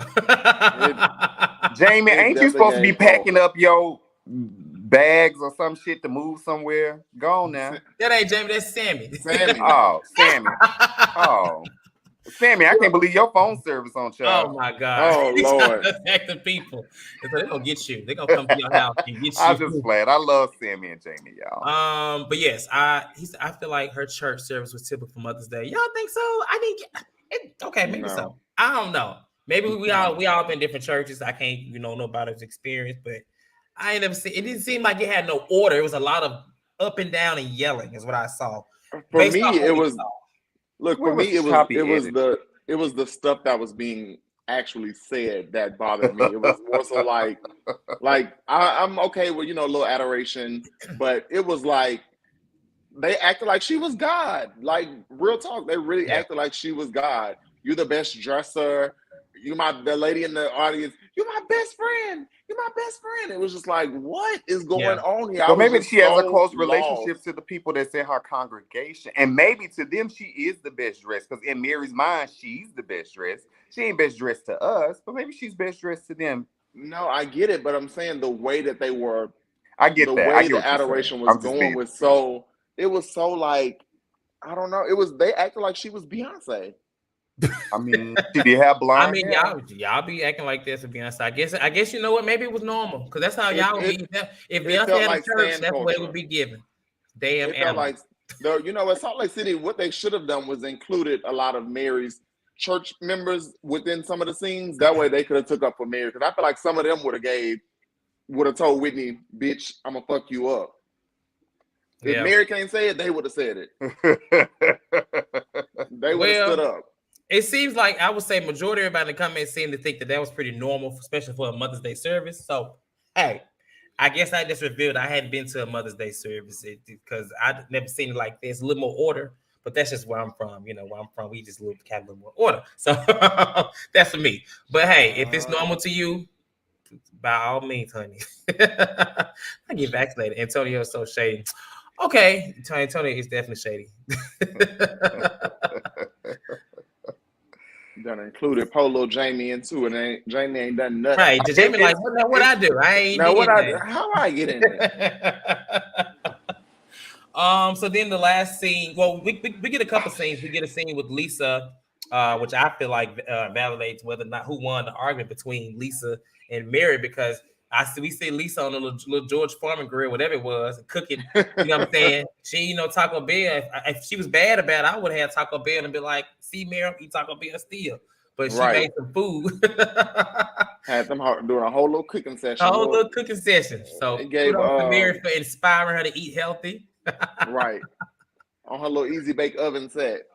Jamie, ain't you supposed to be packing up your bags or some shit to move somewhere? Go on now. That ain't Jamie. That's Sammy. Oh, Sammy. Oh. Sammy, I can't believe your phone service on child. Oh my God. Oh Lord. Acting people. So they're gonna get you. They're gonna come to your house and get you. I'm just glad. I love Sammy and Jamie, y'all. But yes, I feel like her church service was typical for Mother's Day. Y'all think so? I didn't get it. Okay, maybe so. I don't know. Maybe we all been different churches. I can't, know nobody's experience, but I ain't never seen it. Didn't seem like it had no order. It was a lot of up and down and yelling, is what I saw. For me, it was. Look, for me, it was the stuff that was being actually said that bothered me. It was more so like I'm okay with a little adoration, but it was like they acted like she was God. Like real talk, they really acted like she was God. You're the best dresser. The lady in the audience. You're my best friend. You're my best friend. It was just like, what is going on here? Well, maybe she has a close relationship to the people that's in her congregation. And maybe to them, she is the best dressed. Because in Mary's mind, she's the best dressed. She ain't best dressed to us, but maybe she's best dressed to them. No, I get it. But I'm saying the way that they were. I get that. The way the adoration was going was so. It was so like, I don't know. They acted like she was Beyonce. I mean, did you have blonde I mean, hair? y'all be acting like this, to be honest. I guess you know what? Maybe it was normal because that's how y'all would be. If It Beyonce felt had a like church, stand that's the way it culture. would be given. Damn It felt animal. like, you know, in Salt Lake City, what they should have done was included a lot of Mary's church members within some of the scenes. That way they could have took up for Mary. Because I feel like some of them would have told Whitney, bitch, I'm going to fuck you up. If Mary can't say it, they would have said it. They would have stood up. It seems like I would say majority of everybody in the comments seemed to think that was pretty normal, especially for a Mother's Day service. So, hey, I guess I just revealed I hadn't been to a Mother's Day service because I'd never seen it like this. A little more order, but that's just where I'm from. You know, where I'm from, we just have a little more order. So that's for me. But hey, if it's normal to you, by all means, honey. I get vaccinated. Antonio is so shady. Okay, Antonio is definitely shady. Done included Polo Jamie in too, and Jamie ain't done nothing. Right, Jamie like, what I do? I ain't now what anything. how I get in there? So then the last scene, well, we get a couple scenes. We get a scene with Lisa, which I feel like validates whether or not who won the argument between Lisa and Mary, because we see Lisa on a little George Foreman grill, whatever it was, cooking. You know what I'm saying? She, Taco Bell. If she was bad about it, I would have had Taco Bell and be like, "See, Mary, eat Taco Bell still." But she made some food. Had them doing a whole little cooking session. A whole little cooking session. So it gave Mary for inspiring her to eat healthy. Right. On her little easy bake oven set.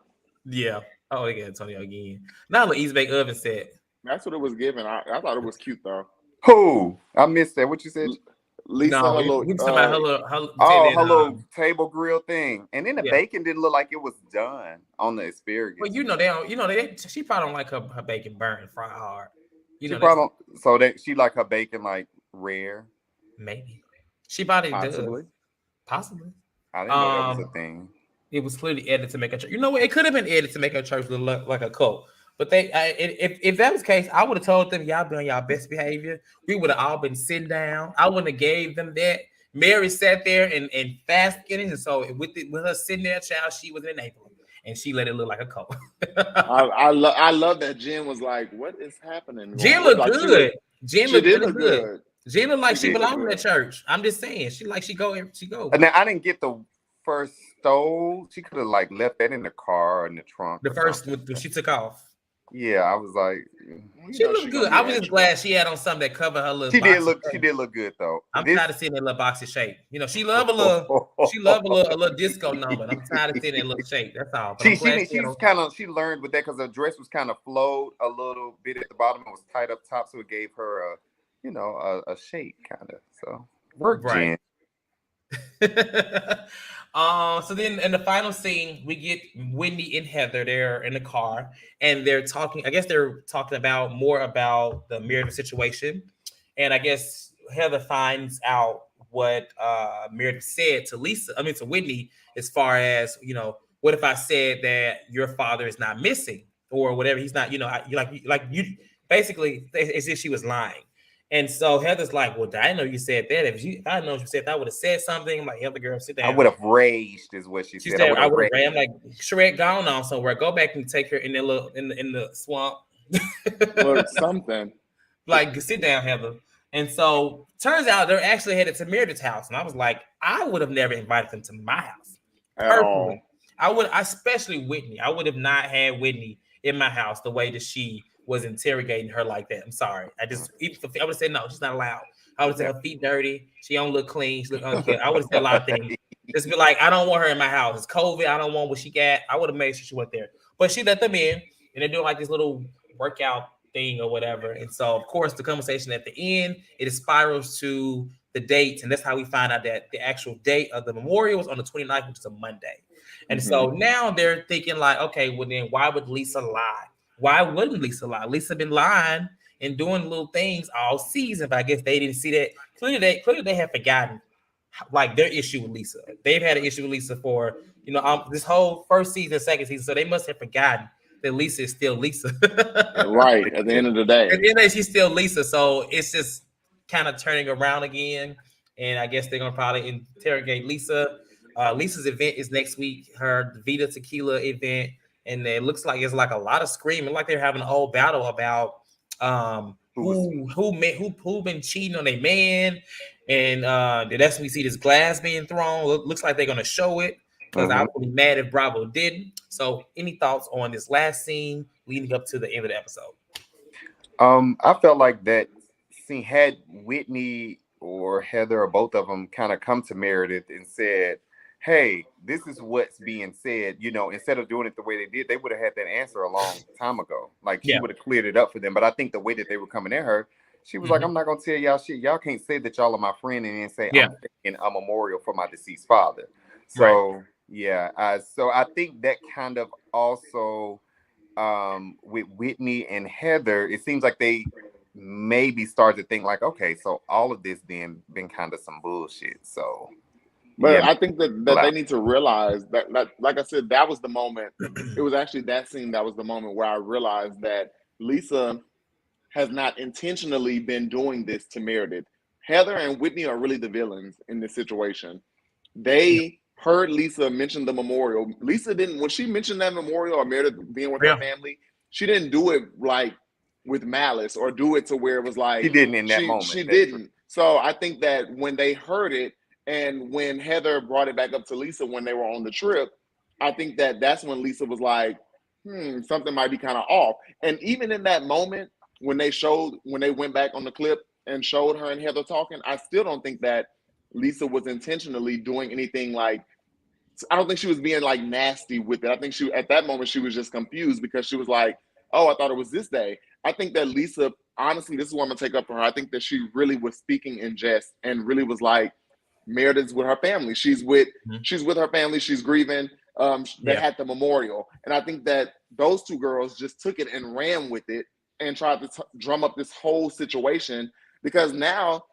Yeah. Oh, they got Antonio again. Not a little easy bake oven set. That's what it was given. I thought it was cute though. Who? I missed that. What you said? Lisa, no, he was talking about her little table grill thing, and then the bacon didn't look like it was done on the asparagus. Well, she probably don't like her bacon burned fried hard. She like her bacon like rare. Maybe she probably possibly. Does. Possibly. I didn't know that was a thing. It was clearly edited to make a church. You know what? It could have been edited to make a church look like a cult. But if that was the case, I would have told them, y'all be on y'all best behavior. We would have all been sitting down. I wouldn't have gave them that. Mary sat there and fast getting, and so with her sitting there, child, she was enabling, and she let it look like a cult. I love that Jen was like, "What is happening?" Jen looked good. Jen looked really good. Jen looked like she belonged in that church. I'm just saying, she go. And now I didn't get the first stove. She could have like left that in the car or in the trunk. The first when she took off. Yeah, I was like, she looked good. I was just glad she had on something that covered her little. She did look good though. I'm tired of seeing that little boxy shape. She love a little disco number. I'm tired of seeing that little shape. That's all. She learned with that because her dress was kind of flowed a little bit at the bottom and was tight up top, so it gave her a shape kind of. So work, Jen. So then in the final scene, we get Wendy and Heather. They're in the car and they're talking. I guess they're talking more about the Meredith situation. And I guess Heather finds out what Meredith said to Wendy, as far as, what if I said that your father is not missing or whatever? He's not, basically, as if she was lying. And so Heather's like, well, I didn't know you said that. If I know you said that, I would have said something. I'm like, Heather, girl, sit down. I would have raged, is what she said. I would have raged. I'm like, Shrek, gone on somewhere. Go back and take her in the swamp. Or something. Like, sit down, Heather. And so turns out they're actually headed to Meredith's house. And I was like, I would have never invited them to my house. Personally. I would, especially Whitney. I would have not had Whitney in my house the way that she was interrogating her like that. I'm sorry. I would have said no, she's not allowed. I would have said her feet dirty. She don't look clean. She look unkempt. I would have said a lot of things. Just be like, I don't want her in my house. It's COVID. I don't want what she got. I would have made sure she went there. But she let them in, and they're doing like this little workout thing or whatever. And so, of course, the conversation at the end, it spirals to the dates, and that's how we find out that the actual date of the memorial was on the 29th, which is a Monday. And so now they're thinking like, okay, well then why would Lisa lie? Why wouldn't Lisa lie? Lisa been lying and doing little things all season, but I guess they didn't see that. Clearly they have forgotten like their issue with Lisa. They've had an issue with Lisa for this whole first season, second season, so they must have forgotten that Lisa is still Lisa. Right, at the end of the day. At the end of the day, she's still Lisa, so it's just kind of turning around again, and I guess they're gonna probably interrogate Lisa. Lisa's event is next week, her Vita Tequila event. and it looks like it's like a lot of screaming, like they're having an old battle about who been cheating on their man, and that's when we see this glass being thrown. Looks like they're gonna show it because I would be mad if Bravo didn't. So, any thoughts on this last scene leading up to the end of the episode? I felt like that scene had Whitney or Heather or both of them kind of come to Meredith and said, hey, this is what's being said. You know, instead of doing it the way they did, they would have had that answer a long time ago. Like, she would have cleared it up for them. But I think the way that they were coming at her, she was like, I'm not going to tell y'all shit. Y'all can't say that y'all are my friend and then say I'm taking a memorial for my deceased father. So, so I think that kind of also, with Whitney and Heather, it seems like they maybe start to think like, okay, so all of this then been kind of some bullshit. So, but I think that they need to realize that, like I said, that was the moment. It was actually that scene that was the moment where I realized that Lisa has not intentionally been doing this to Meredith. Heather and Whitney are really the villains in this situation. They heard Lisa mention the memorial. Lisa didn't, when she mentioned that memorial or Meredith being with her family, she didn't do it like with malice or do it to where it was like she didn't in that moment. She didn't. So I think that when they heard it and when Heather brought it back up to Lisa when they were on the trip, I think that that's when Lisa was like, something might be kind of off. And even in that moment, when they went back on the clip and showed her and Heather talking, I still don't think that Lisa was intentionally doing anything like, I don't think she was being like nasty with it. I think at that moment, she was just confused because she was like, oh, I thought it was this day. I think that Lisa, honestly, this is what I'm gonna take up for her. I think that she really was speaking in jest and really was like, Meredith's with her family. She's with her family. She's grieving. They had the memorial. And I think that those two girls just took it and ran with it and tried to drum up this whole situation, because now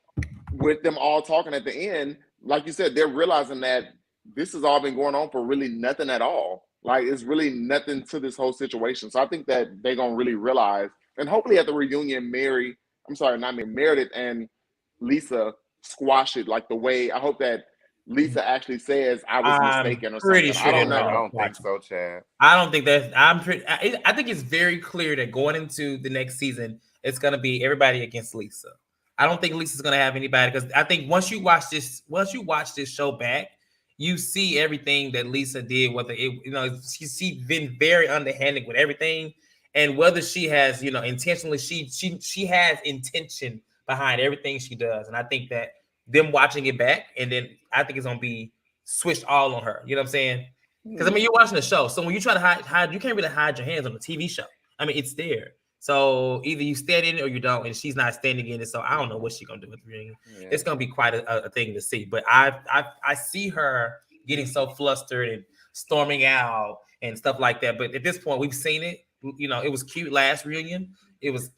with them all talking at the end, like you said, they're realizing that this has all been going on for really nothing at all. Like, it's really nothing to this whole situation. So I think that they're going to really realize, and hopefully at the reunion, Meredith and Lisa squash it like the way, I hope that Lisa actually says, I was mistaken or something. Sure I don't know. I don't think so, Chad. I don't think that. I think it's very clear that going into the next season, it's going to be everybody against Lisa. I don't think Lisa's going to have anybody, because I think once you watch this show back, you see everything that Lisa did. Whether she's been very underhanded with everything, and whether she has, intentionally, she has intention behind everything she does. And I think that them watching it back, and then I think it's gonna be switched all on her. You know what I'm saying? Because you're watching the show, so when you try to hide, you can't really hide your hands on the TV show. It's there. So either you stand in it or you don't, and she's not standing in it. So I don't know what she's gonna do with the ring. Yeah. It's gonna be quite a thing to see. But I see her getting so flustered and storming out and stuff like that. But at this point, we've seen it. It was cute last reunion. It was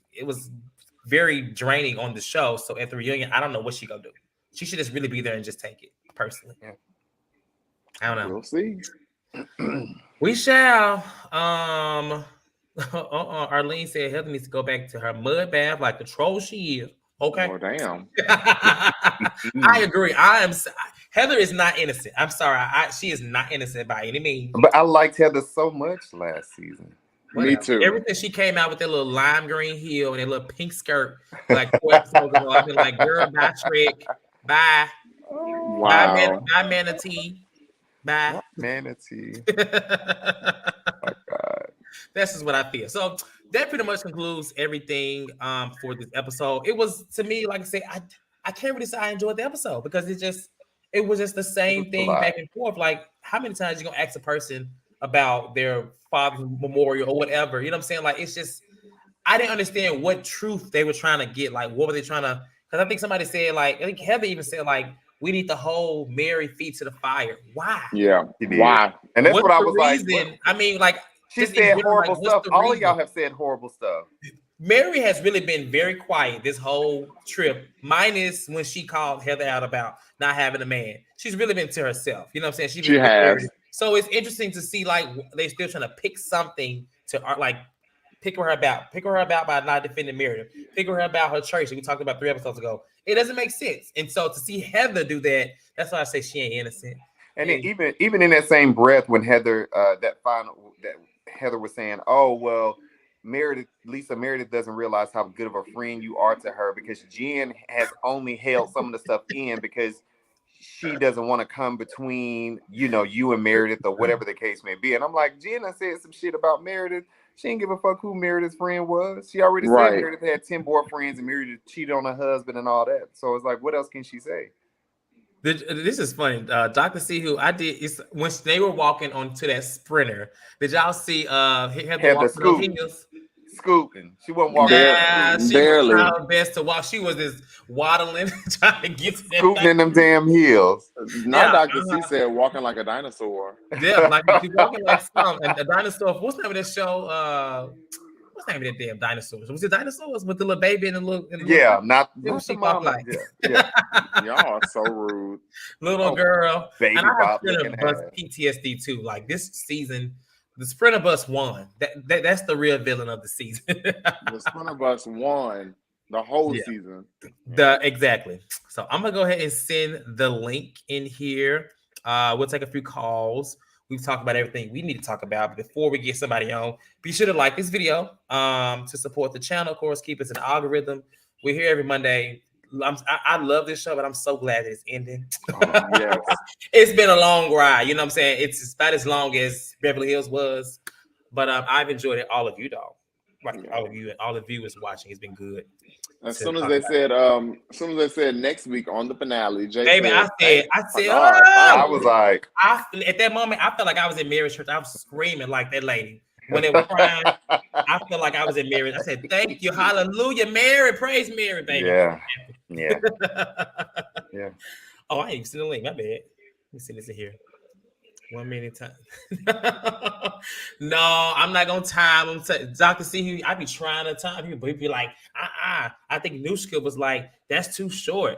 very draining on the show. So at the reunion, I don't know what she's gonna do. She should just really be there and just take it personally. Yeah. I don't know. We'll see. We shall. Arlene said Heather needs to go back to her mud bath like the troll she is. Okay. Oh, damn. I agree. Heather is not innocent. I'm sorry. She is not innocent by any means. But I liked Heather so much last season. Me too. Everything she came out with, that little lime green heel and that little pink skirt, like 4 episodes ago, I've been like, girl, bye, Shrek. Bye. Wow. Bye, Manatee. Bye. Manatee. Oh, God. That's just what I feel. So that pretty much concludes everything for this episode. It was, to me, like I say, I can't really say I enjoyed the episode, because it was just the same thing back and forth. Like, how many times you gonna ask a person about their father's memorial or whatever? You know what I'm saying? Like, it's just, I didn't understand what truth they were trying to get. Like, what were they trying to? Because I think somebody said, like, I think Heather even said, like, we need to hold Mary feet to the fire. Why? Yeah. Why? And that's what I was reason? Like, she said horrible stuff. All of y'all have said horrible stuff. Mary has really been very quiet this whole trip, minus when she called Heather out about not having a man. She's really been to herself. You know what I'm saying? She has. So it's interesting to see, like, they're still trying to pick something to, like, pick her about by not defending Meredith. Pick her about her church that we talked about 3 episodes ago. It doesn't make sense. And so to see Heather do that, that's why I say she ain't innocent. And then even in that same breath, when Heather, Heather was saying, oh, well, Meredith doesn't realize how good of a friend you are to her because Jen has only held some of the stuff in because she doesn't want to come between, you and Meredith or whatever the case may be. And I'm like, Jen, I said some shit about Meredith. She didn't give a fuck who Meredith's friend was. She already said Meredith had 10 boyfriends and Meredith cheated on her husband and all that. So it's like, what else can she say? This is funny. Dr. C, who I did, is when they were walking onto that sprinter, did y'all see Heather walk those heels? Scooping. She wasn't walking. She was trying her best to walk. She was just waddling, trying to get to that scooting in them damn heels. Dr. C said walking like a dinosaur. Yeah, like she walking like some. And the dinosaur, what's the name of that show? What's the name of that damn dinosaurs? Was it dinosaurs with the little baby and the little? Not she walked like. Yeah. Y'all are so rude. Little girl. Baby and I have Bob bus PTSD too. Like this season, the Sprinter Bus won. That's the real villain of the season. The Sprinter Bus won the whole season. Exactly. So I'm gonna go ahead and send the link in here. We'll take a few calls. We've talked about everything we need to talk about. But before we get somebody on, be sure to like this video to support the channel. Of course, keep us in the algorithm. We're here every Monday. I love this show, but I'm so glad that it's ending. Yes. It's been a long ride. You know what I'm saying? It's about as long as Beverly Hills was. But I've enjoyed it. All of you, dog. All of you and all the viewers watching. It's been good. As soon as they said next week on the finale, Jay baby, said, I said, I was like, at that moment, I felt like I was in Mary's church. I was screaming like that lady when they were crying. I felt like I was in Mary. I said, "Thank you, hallelujah, Mary, praise Mary, baby." Yeah. Oh, I ain't seen the link. My bad. Let me see this in here. 1 minute time. No, I'm not gonna time him. Dr. C, I be trying to time him, but he'd be like, I think Nushka was like, that's too short.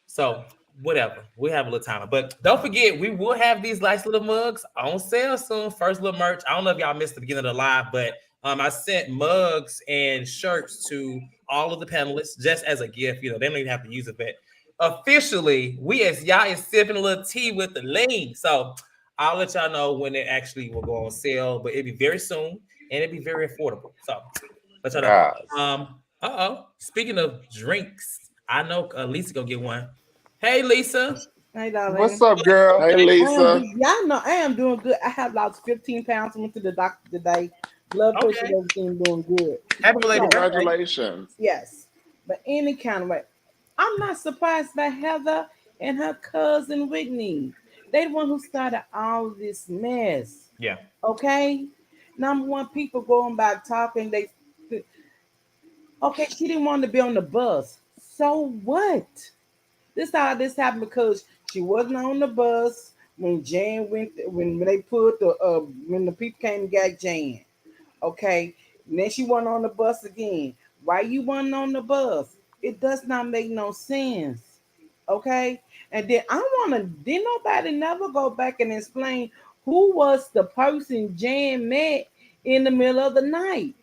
So whatever, we have a little time. But don't forget, we will have these nice little mugs on sale soon. First little merch. I don't know if y'all missed the beginning of the live, but I sent mugs and shirts to all of the panelists just as a gift. They don't even have to use it, but officially, we as y'all is sipping a little tea with the lean. So I'll let y'all know when it actually will go on sale, but it'll be very soon and it'll be very affordable. So let y'all know. Speaking of drinks, I know Lisa gonna get one. Hey, Lisa. Hey, darling. What's up, girl? Hey, Lisa. Y'all know I am doing good. I have lost 15 pounds. I went to the doctor today. Blood pressure, everything doing good. Happy belated Congratulations. Yes. But any kind of way. I'm not surprised by Heather and her cousin Whitney. They the one who started all this mess. Yeah. Okay? Number one, people going by talking. Okay, she didn't want to be on the bus. So what? All this happened because she wasn't on the bus when Jan went, when they put when the people came and got Jan. Okay? And then she wasn't on the bus again. Why you wasn't on the bus? It does not make no sense. Okay? And then did nobody never go back and explain who was the person Jan met in the middle of the night?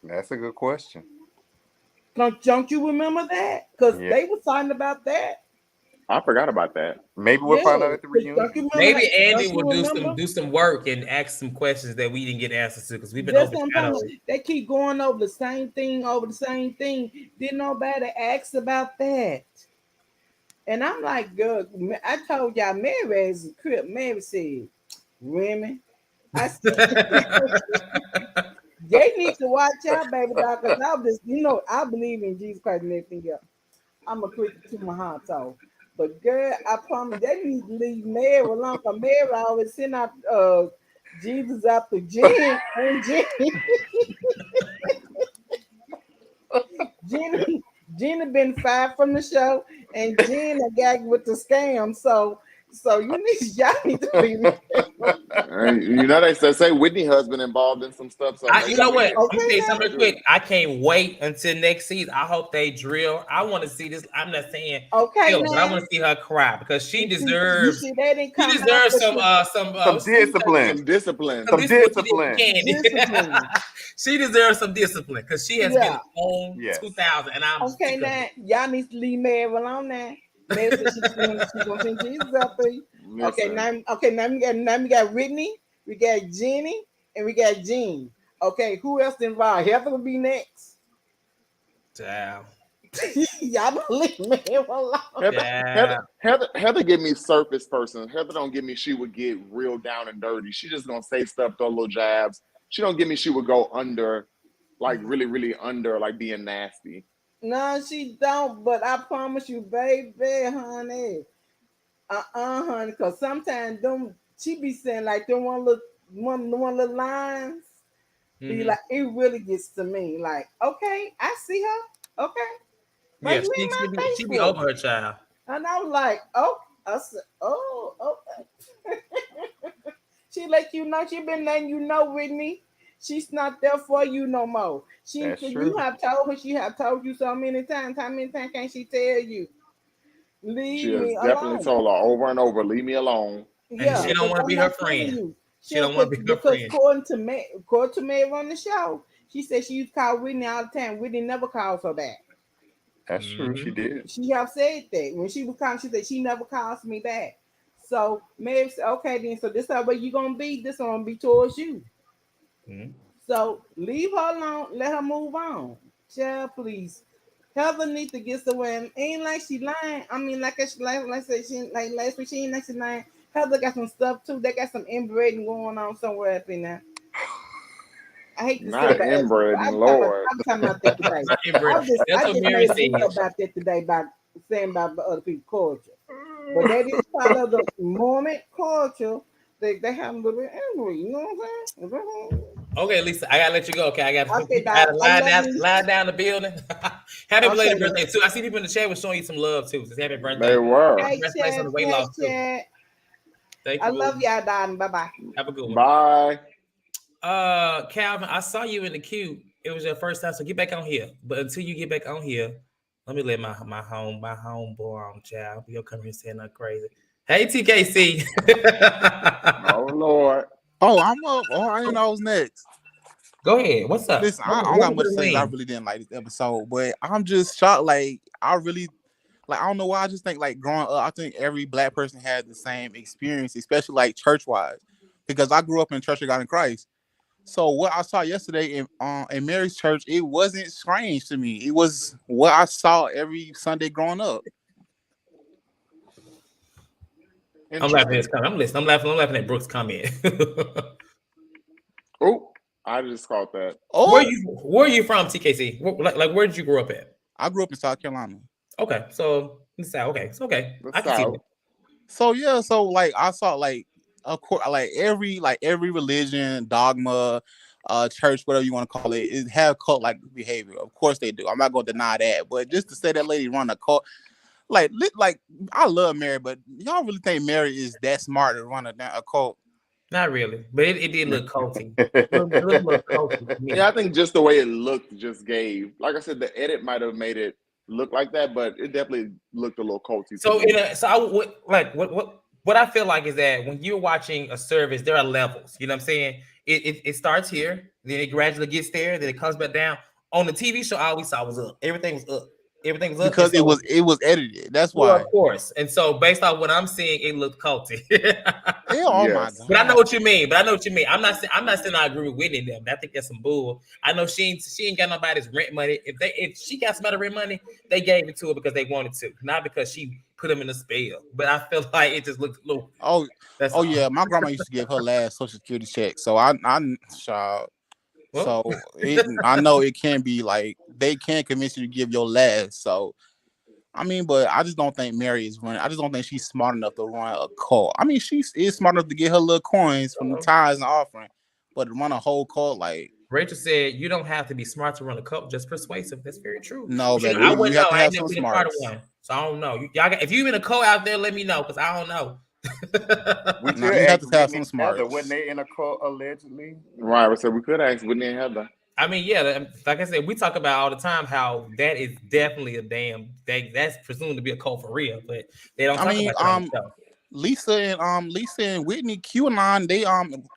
That's a good question. Don't you remember that? Because they were talking about that. I forgot about that. Maybe we'll find out at the reunion. Maybe Andy will do some work and ask some questions that we didn't get answers to because we've been They keep going over the same thing. Didn't nobody ask about that? And I'm like, girl, I told y'all Mary is a crip. Mary said, women. I said, they need to watch out, baby, because I believe in Jesus Christ and everything else. I'm a Christian to my heart, so. But girl, I promise they need to leave Mary alone. Because Mary always send out Jesus after Jen and Jenny. Jenny been fired from the show, and Jen a gag with the scam. So y'all need to leave me. They say Whitney husband involved in some stuff. So you know what? Let me say something quick. I can't wait until next season. I hope they drill. I want to see this. I'm not saying but I want to see her cry because she deserves. She deserves some discipline. Some discipline. She deserves some discipline because she has been on 2000, and I'm okay. Now y'all need to leave Mary alone now. Mary said she's gonna send Jesus up there. Okay, now we got Whitney, we got Jenny, and we got Jean. Okay, who else involved? Heather will be next. Damn. Y'all believe me? Heather give me surface person. Heather don't give me she would get real down and dirty. She just gonna say stuff, throw little jabs. She don't give me she would go under, like really, really under, like being nasty. No, she don't. But I promise you, baby, honey. Honey, because sometimes them she be saying like them one little lines. Be like it really gets to me. Like, okay, I see her. Okay. Yeah, Like, she be over her child. And I was like, oh, I said, oh, okay. She let you know she been letting you know, Whitney. She's not there for you no more. You have told her, she have told you so many times. How many times can she tell you? She has Me definitely alone. told her over and over, leave me alone. And she don't want to be her friend. She don't want to be her because friend. according to May on the show, she said she used to call Whitney all the time. Whitney never calls her back. That's true. She did. She have said that when she was calling, she said she never calls me back. So May said, okay, then so this is how you gonna be. This gonna be towards you. So leave her alone. Let her move on. Child, please. Heather needs to get somewhere. Ain't like she lying. I mean, like I said, she like last week, she ain't like she lying. Heather got some stuff too. They got some inbreeding going on somewhere up in there. I hate to say Not inbreeding, Lord. I'm talking about that today. That's what Mary said. About that today by saying about other people's culture. But that is part of the Mormon culture. They have a little bit angry, you know what I'm saying? Okay, Lisa, I gotta let you go. Okay, I gotta lie down the building. Happy belated birthday too. I see people in the chat was showing you some love too. So happy birthday. They were. Congratulations on the weight loss too. Thank you. I love y'all, darling. Bye bye. Have a good one. Bye. Calvin, I saw you in the queue. It was your first time, so get back on here. But until you get back on here, let me let my homeboy on, child. You'll come here and say nothing crazy. Hey, TKC. Oh Lord. Oh, I'm up. Oh, I didn't know I was next. Go ahead. What's up? Listen, I don't got much to say. I really didn't like this episode, but I'm just shocked. Like, I don't know why. I just think, like, growing up, I think every Black person had the same experience, especially like church-wise, because I grew up in Church of God in Christ. So what I saw yesterday in Mary's church, it wasn't strange to me. It was what I saw every Sunday growing up. I'm laughing at his comment. I'm listening. I'm laughing at Brooks' comment. Oh, I just caught that. Oh, where are you from, TKC? Where did you grow up at? I grew up in South Carolina. Okay, so the South. Okay, it's okay. The I can see that. So yeah, so like I saw like of course like every religion, dogma, church, whatever you want to call it, it have cult like behavior. Of course they do. I'm not gonna deny that. But just to say that lady run a cult. Like I love Mary, but y'all really think Mary is that smart to run a cult? Not really, but it did look culty. It looked culty. Yeah, I think just the way it looked just gave. Like I said, the edit might have made it look like that, but it definitely looked a little culty. What I feel like is that when you're watching a service, there are levels. You know what I'm saying? It starts here, then it gradually gets there, then it comes back down. On the TV show, all we saw was up. Everything was up. Everything's up because it was edited. That's why, of course. And so, based on what I'm seeing, it looked culty. Oh my God! But I know what you mean. I'm not saying I agree with Whitney and them. I think that's some bull. I know she ain't got nobody's rent money. If she got somebody rent money, they gave it to her because they wanted to, not because she put them in a spell. But I feel like it just looked a little. Yeah. My grandma used to give her last Social Security check, so I'm shocked. So I know it can be like they can convince you to give your last. So I mean, but I just don't think Mary is running. I just don't think she's smart enough to run a cult. I mean, she is smart enough to get her little coins from the tithes and offering, but to run a whole cult, like Rachel said, you don't have to be smart to run a cult, just persuasive. That's very true. No, baby, I wouldn't know. I ain't never been a part of one, so I don't know. If you in a cult out there, let me know because I don't know. We could have to have some smarts. Wasn't they in a cult allegedly? Right, so we could ask Whitney and Heather. I mean, yeah, like I said, we talk about all the time how that is definitely that's presumed to be a cult for real, but they don't talk about that. Lisa and Whitney QAnon, they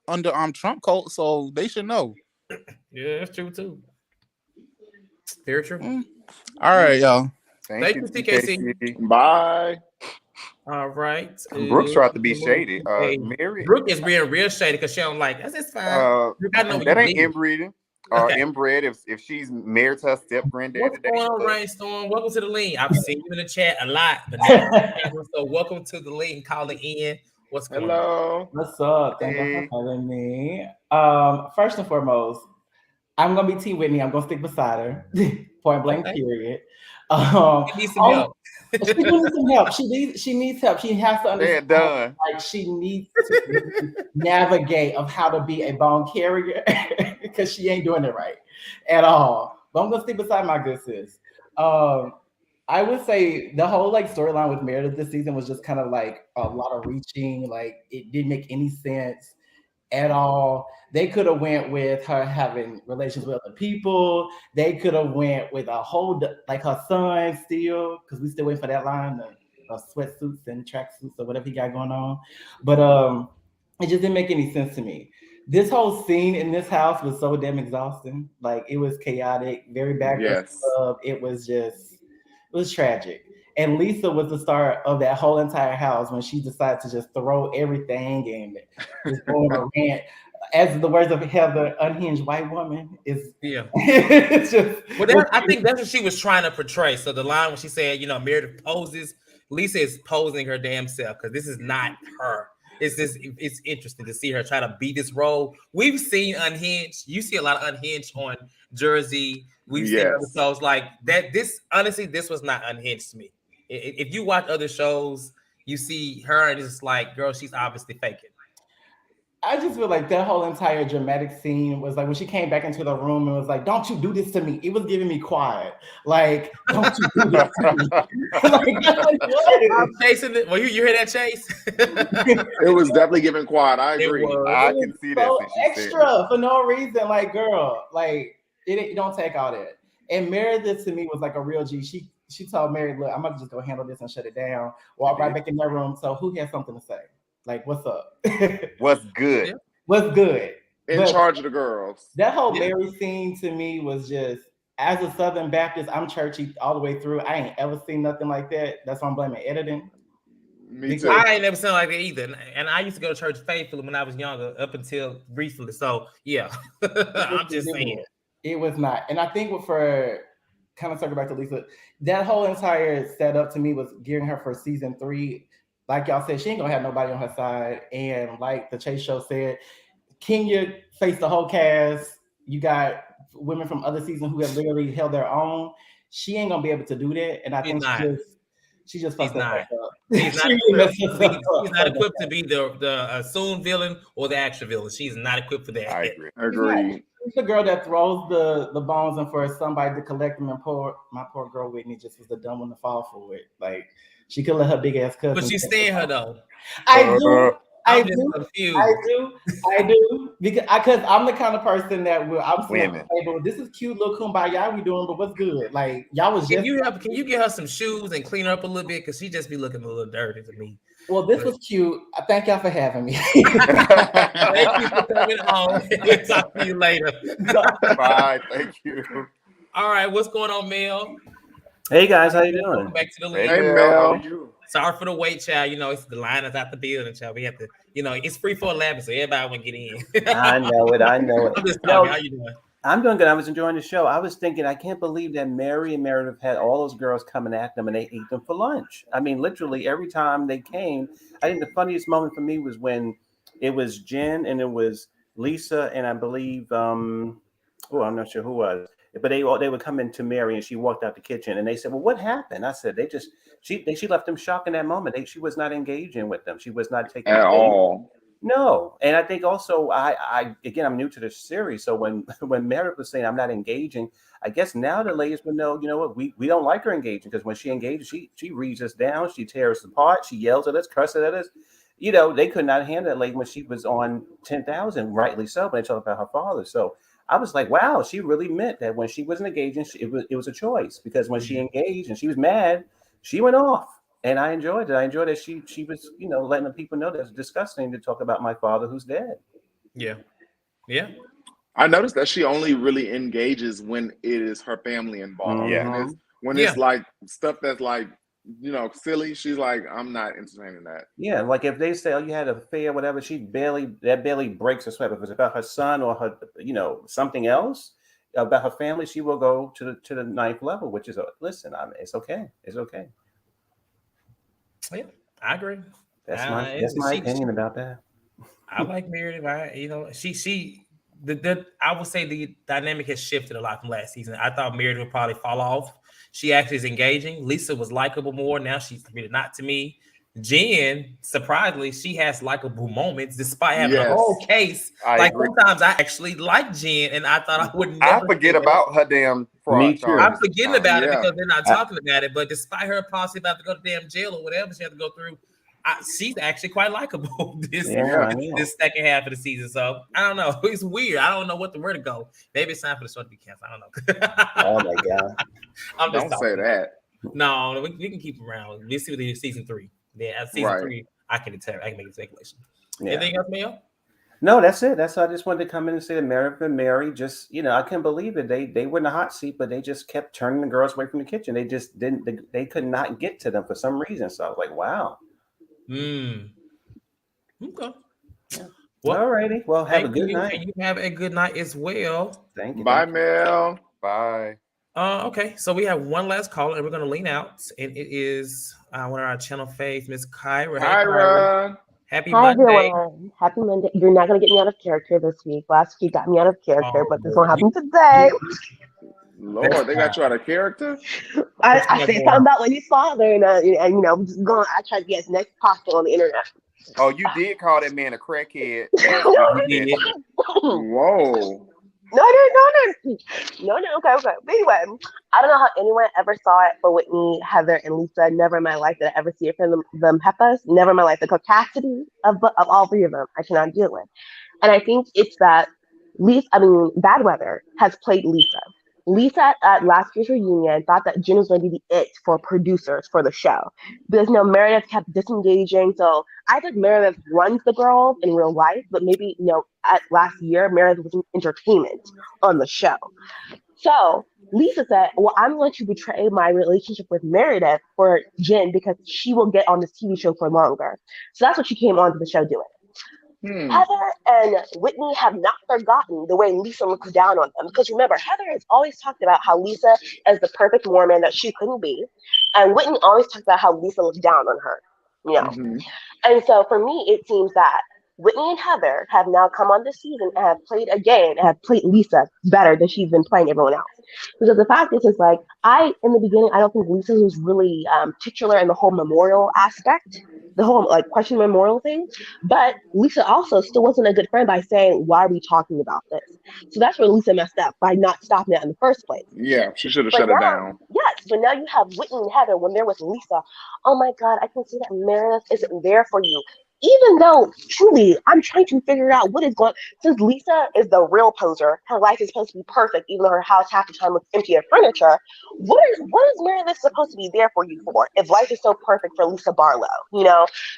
under Trump cult, so they should know. Yeah, that's true too. Very true. All right, y'all. Thank you, TKC. Bye. All right. Brooke tried to be shady. Hey, Mary. Brooke is being real shady because she don't like. That's fine. Brooke, I know that you ain't did. inbreeding or Okay. inbred if she's married to her step granddaddy. What's going on, Rainstorm? Welcome to the lean. I've seen you in the chat a lot, but never on camera. So welcome to the lean. Calling in. What's going on? Hello. What's up? Thank you for having me. First and foremost, I'm gonna be T Whitney. I'm gonna stick beside her. Point blank, period. She needs some help. She needs some help. She needs help. She has to understand. Done. Like she needs to navigate of how to be a bone carrier because she ain't doing it right at all. But I'm gonna stick beside my good sis. I would say the whole like storyline with Meredith this season was just kind of like a lot of reaching. Like it didn't make any sense at all. They could have went with her having relations with other people. They could have went with a whole like her son still, because we still waiting for that line of sweatsuits and tracksuits or whatever he got going on. But it just didn't make any sense to me. This whole scene in this house was so damn exhausting. Like it was chaotic, very bad. Yes. It was tragic. And Lisa was the star of that whole entire house when she decided to just throw everything and just go on a rant. As the words of Heather, unhinged white woman is. Yeah. It's just, I think that's what she was trying to portray. So the line when she said, Meredith poses, Lisa is posing her damn self because this is not her. It's interesting to see her try to be this role. We've seen Unhinged. You see a lot of Unhinged on Jersey. We've seen other shows like that. This was not Unhinged to me. If you watch other shows, you see her and it's like, girl, she's obviously faking. I just feel like that whole entire dramatic scene was like when she came back into the room and was like, "Don't you do this to me." It was giving me quiet. Like, don't you do this to me. I'm chasing it. Well, you hear that, Chase? It was definitely giving quiet. I agree. I can see that. So extra for no reason. Like, girl, like it don't take all that. And Meredith to me was like a real G. She told Mary, "Look, I'm gonna just go handle this and shut it down." Walk right back in their room. So who has something to say? Like, what's up? What's good? What's good? In charge of the girls. That whole Mary scene to me was just, as a Southern Baptist, I'm churchy all the way through. I ain't ever seen nothing like that. That's why I'm blaming editing. Me too. I ain't never seen like that either. And I used to go to church faithfully when I was younger, up until recently. So yeah, I'm just saying. It was not. And I think for kind of circle back to Lisa, that whole entire setup to me was gearing her for season 3. Like y'all said, she ain't gonna have nobody on her side. And like the Chase Show said, Kenya faced the whole cast. You got women from other seasons who have literally held their own. She ain't gonna be able to do that. And I think she just fucked that up. She's not equipped to be the assumed villain or the actual villain. She's not equipped for that. I agree. She's the girl that throws the bones and for somebody to collect them. And my poor girl Whitney just was the dumb one to fall for it. Like she could let her big ass cousin. But she's staying her though. I do. I do. Because I'm the kind of person that I'm saying, this is cute little kumbaya we doing, but what's good? Like y'all was just. Can you get her some shoes and clean her up a little bit because she just be looking a little dirty to me. Well, this was cute. Thank y'all for having me. Thank you for coming on. We'll talk to you later. Bye. Thank you. All right, what's going on, Mel? Hey guys, how you doing? Welcome back to the league. Hey, Mel. How are you? Sorry for the wait, child. It's the line is out the building, child. We have to, it's free for 11, so everybody want to get in. I know it. I'm just talking. How you doing? I'm doing good. I was enjoying the show. I was thinking, I can't believe that Mary and Meredith had all those girls coming at them and they ate them for lunch. I mean, literally every time they came, I think the funniest moment for me was when it was Jen and it was Lisa and I believe, I'm not sure who was. But they would come into Mary and she walked out the kitchen and they said, "Well, what happened?" I said, she left them shocked in that moment. She was not engaging with them. She was not taking at all. No. And I think also I'm new to this series. So when Meredith was saying I'm not engaging, I guess now the ladies would know, you know what, we don't like her engaging because when she engages, she reads us down, she tears us apart, she yells at us, curses at us. They could not handle that lady when she was on 10,000, rightly so, when they talk about her father. So I was like, wow, she really meant that when she wasn't engaging, it was a choice because when she engaged and she was mad, she went off. And I enjoyed it. I enjoyed that she was, letting the people know that it's disgusting to talk about my father who's dead. Yeah. Yeah. I noticed that she only really engages when it is her family involved. Yeah. When it's like stuff that's like silly. She's like, I'm not entertaining that. Yeah, like if they say, "Oh, you had an affair," whatever, that barely breaks a sweat. If it's about her son or her, something else about her family, she will go to the ninth level, which is it's okay. It's okay. Yeah, I agree. That's my opinion about that. I like Meredith. I would say the dynamic has shifted a lot from last season. I thought Meredith would probably fall off. She actually is engaging. Lisa was likable more. Now she's really not to me. Jen, surprisingly, she has likable moments despite having a whole case. I agree. Sometimes I actually like Jen, and I thought I would never. I forget about her damn fraud. Me too. I'm forgetting about it because they're not talking about it. But despite her possibly about to go to damn jail or whatever she had to go through, she's actually quite likable this second half of the season. So I don't know. It's weird. I don't know where to go. Maybe it's time for the show to be canceled. I don't know. Oh my god! Don't say that. No, we can keep them around. Let's see what they do season 3. Then at season 3, I can make a speculation. Yeah. Anything else, Mayo? No, that's it. That's I just wanted to come in and say that Meredith and Mary just, I couldn't believe it. They were in the hot seat, but they just kept turning the girls away from the kitchen. They just didn't. They could not get to them for some reason. So I was like, wow. Okay. Yeah. Well, alrighty. Well, have a good night. And you have a good night as well. Thank you. Bye, Mel. Bye. Okay, so we have one last call, and we're gonna lean out, and it is one of our channel faves, Miss Kyra. Kyra. Happy Hi, Monday. everyone. Happy Monday. You're not gonna get me out of character this week. Last week got me out of character, but this won't happen today. Lord, they got you out of character. I said something about Wendy's father, and just going. I tried to get as next possible on the internet. Oh, you did call that man a crackhead. Whoa. No. Okay. But anyway, I don't know how anyone ever saw it for Whitney, Heather, and Lisa. Never in my life did I ever see it for them Peppas. Never in my life. The capacity of all three of them, I cannot deal with. And I think it's that Bad Weather has played Lisa. Lisa at last year's reunion thought that Jen was going to be the it for producers for the show because Meredith kept disengaging. So I think Meredith runs the girls in real life, but maybe at last year Meredith was entertainment on the show. So Lisa said, "Well, I'm going to betray my relationship with Meredith for Jen because she will get on this TV show for longer." So that's what she came onto the show doing. Heather and Whitney have not forgotten the way Lisa looks down on them. Because remember, Heather has always talked about how Lisa is the perfect Mormon that she couldn't be. And Whitney always talked about how Lisa looked down on her. And so for me, it seems that Whitney and Heather have now come on this season and have played a game and have played Lisa better than she's been playing everyone else. Because the fact is like, in the beginning, I don't think Lisa was really titular in the whole memorial aspect, the whole question memorial thing. But Lisa also still wasn't a good friend by saying, why are we talking about this? So that's where Lisa messed up by not stopping it in the first place. Yeah, she should have shut it down. Yes, but now you have Whitney and Heather when they're with Lisa. Oh my God, I can see that Meredith isn't there for you. Even though, truly, I'm trying to figure out what is going on. Since Lisa is the real poser, her life is supposed to be perfect, even though her house half the time looks empty of furniture. What is Meredith supposed to be there for you for if life is so perfect for Lisa Barlow,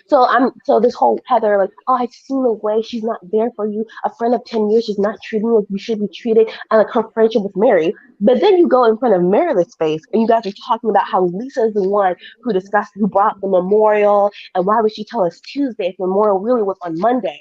So this whole Heather, I've seen the way she's not there for you. A friend of 10 years, she's not treating you like you should be treated, and her friendship with Mary. But then you go in front of Meredith's face, and you guys are talking about how Lisa is the one who brought up the memorial, and why would she tell us Tuesday if the memorial really was on Monday?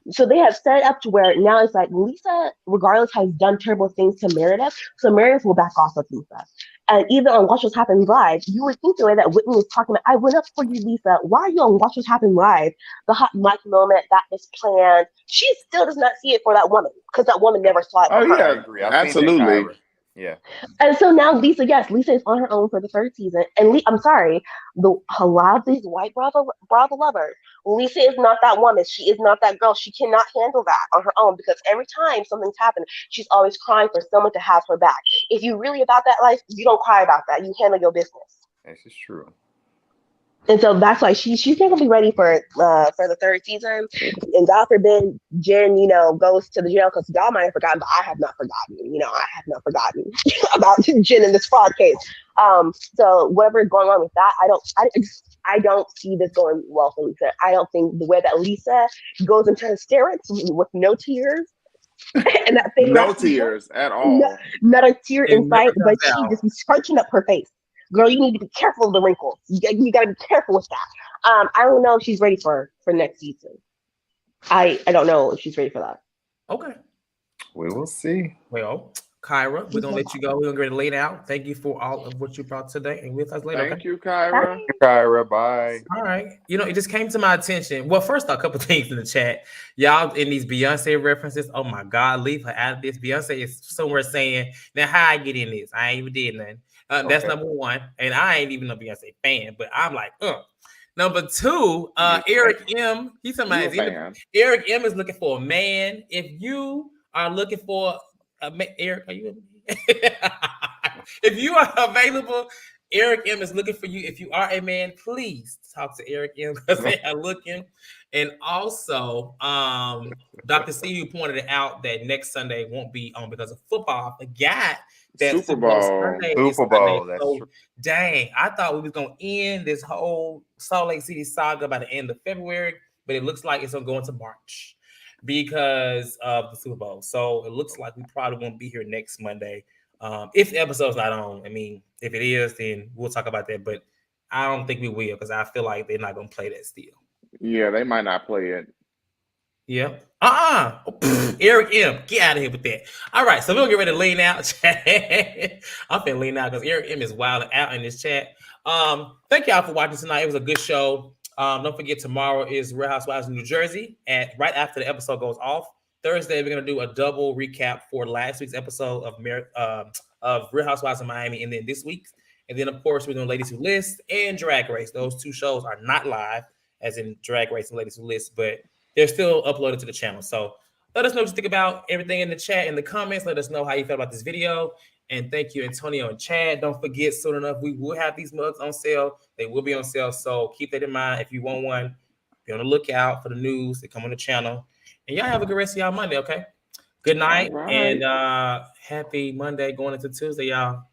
So they have set it up to where now it's like Lisa, regardless, has done terrible things to Meredith, so Meredith will back off of Lisa. And even on Watch What's Happening Live, you would think the way that Whitney was talking about, I went up for you, Lisa. Why are you on Watch What's Happening Live? The hot mic moment that is planned. She still does not see it for that woman because that woman never saw it for her. I agree. Absolutely. Yeah. And so now Lisa is on her own for the third season. And I'm sorry, a lot of these white Bravo lovers, Lisa is not that woman. She is not that girl. She cannot handle that on her own because every time something's happened, she's always crying for someone to have her back. If you're really about that life, you don't cry about that. You handle your business. This is true. And so that's why she's not gonna be ready for the third season. And God forbid Jen, goes to the jail because y'all might have forgotten, but I have not forgotten. I have not forgotten about Jen in this fraud case. So whatever is going on with that, I don't see this going well for Lisa. I don't think the way that Lisa goes into hysterics with no tears. And that thing no tears at all. Not a tear in sight, but she just be scrunching up her face. girl, you need to be careful of the wrinkles. You got to be careful with that. I don't know if she's ready for next season. I don't know if she's ready for that. Okay. We will see. Well, Kyra, we're gonna let you go. We're gonna get ready to lay it out. Thank you for all of what you brought today, and with us later. Thank Okay. you, Kyra. Kyra, bye. All right. You know, it just came to my attention. Well, first, a couple things in the chat. Y'all in these Beyonce references. Oh my God, leave her out of this. Beyonce is somewhere saying, now how I get in this? I ain't even did nothing. That's number one. And I ain't even a Beyonce fan, but I'm like, Number two, Eric M. He's somebody. Eric M is looking for a man. If you are looking for a man, Eric, are you? If you are available, Eric M is looking for you. If you are a man, please talk to Eric M because they are looking. And also, Dr. C, who pointed it out that next Sunday won't be on because of football. I forgot that Super Bowl. Sunday Super Bowl. That's so, dang, I thought we was gonna end this whole Salt Lake City saga by the end of February, but it looks like it's gonna go into March because of the Super Bowl. So it looks like we probably won't be here next Monday. If the episode's not on, I mean, if it is, then we'll talk about that. But I don't think we will because I feel like they're not gonna play that still. Yeah, they might not play it. Yep. Eric M, get out of here with that. All right, so we're gonna get ready to lean out. I'm finna lean out because Eric M is wilding out in this chat. Thank y'all for watching tonight. It was a good show. Don't forget tomorrow is Real Housewives of New Jersey, and right after the episode goes off. Thursday, we're gonna do a double recap for last week's episode of Real Housewives of Miami, and then this week's, and then of course we're doing Ladies Who List and Drag Race. Those two shows are not live, as in Drag Race and Ladies Who List, but they're still uploaded to the channel. So let us know what you think about everything in the chat, in the comments. Let us know how you felt about this video. And thank you, Antonio and Chad. Don't forget, soon enough, we will have these mugs on sale. They will be on sale, so keep that in mind. If you want one, be on the lookout for the news. They come on the channel. And y'all have a good rest of y'all Monday, okay? Good night, and happy Monday going into Tuesday, y'all.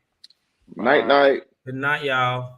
Night. Good night, y'all.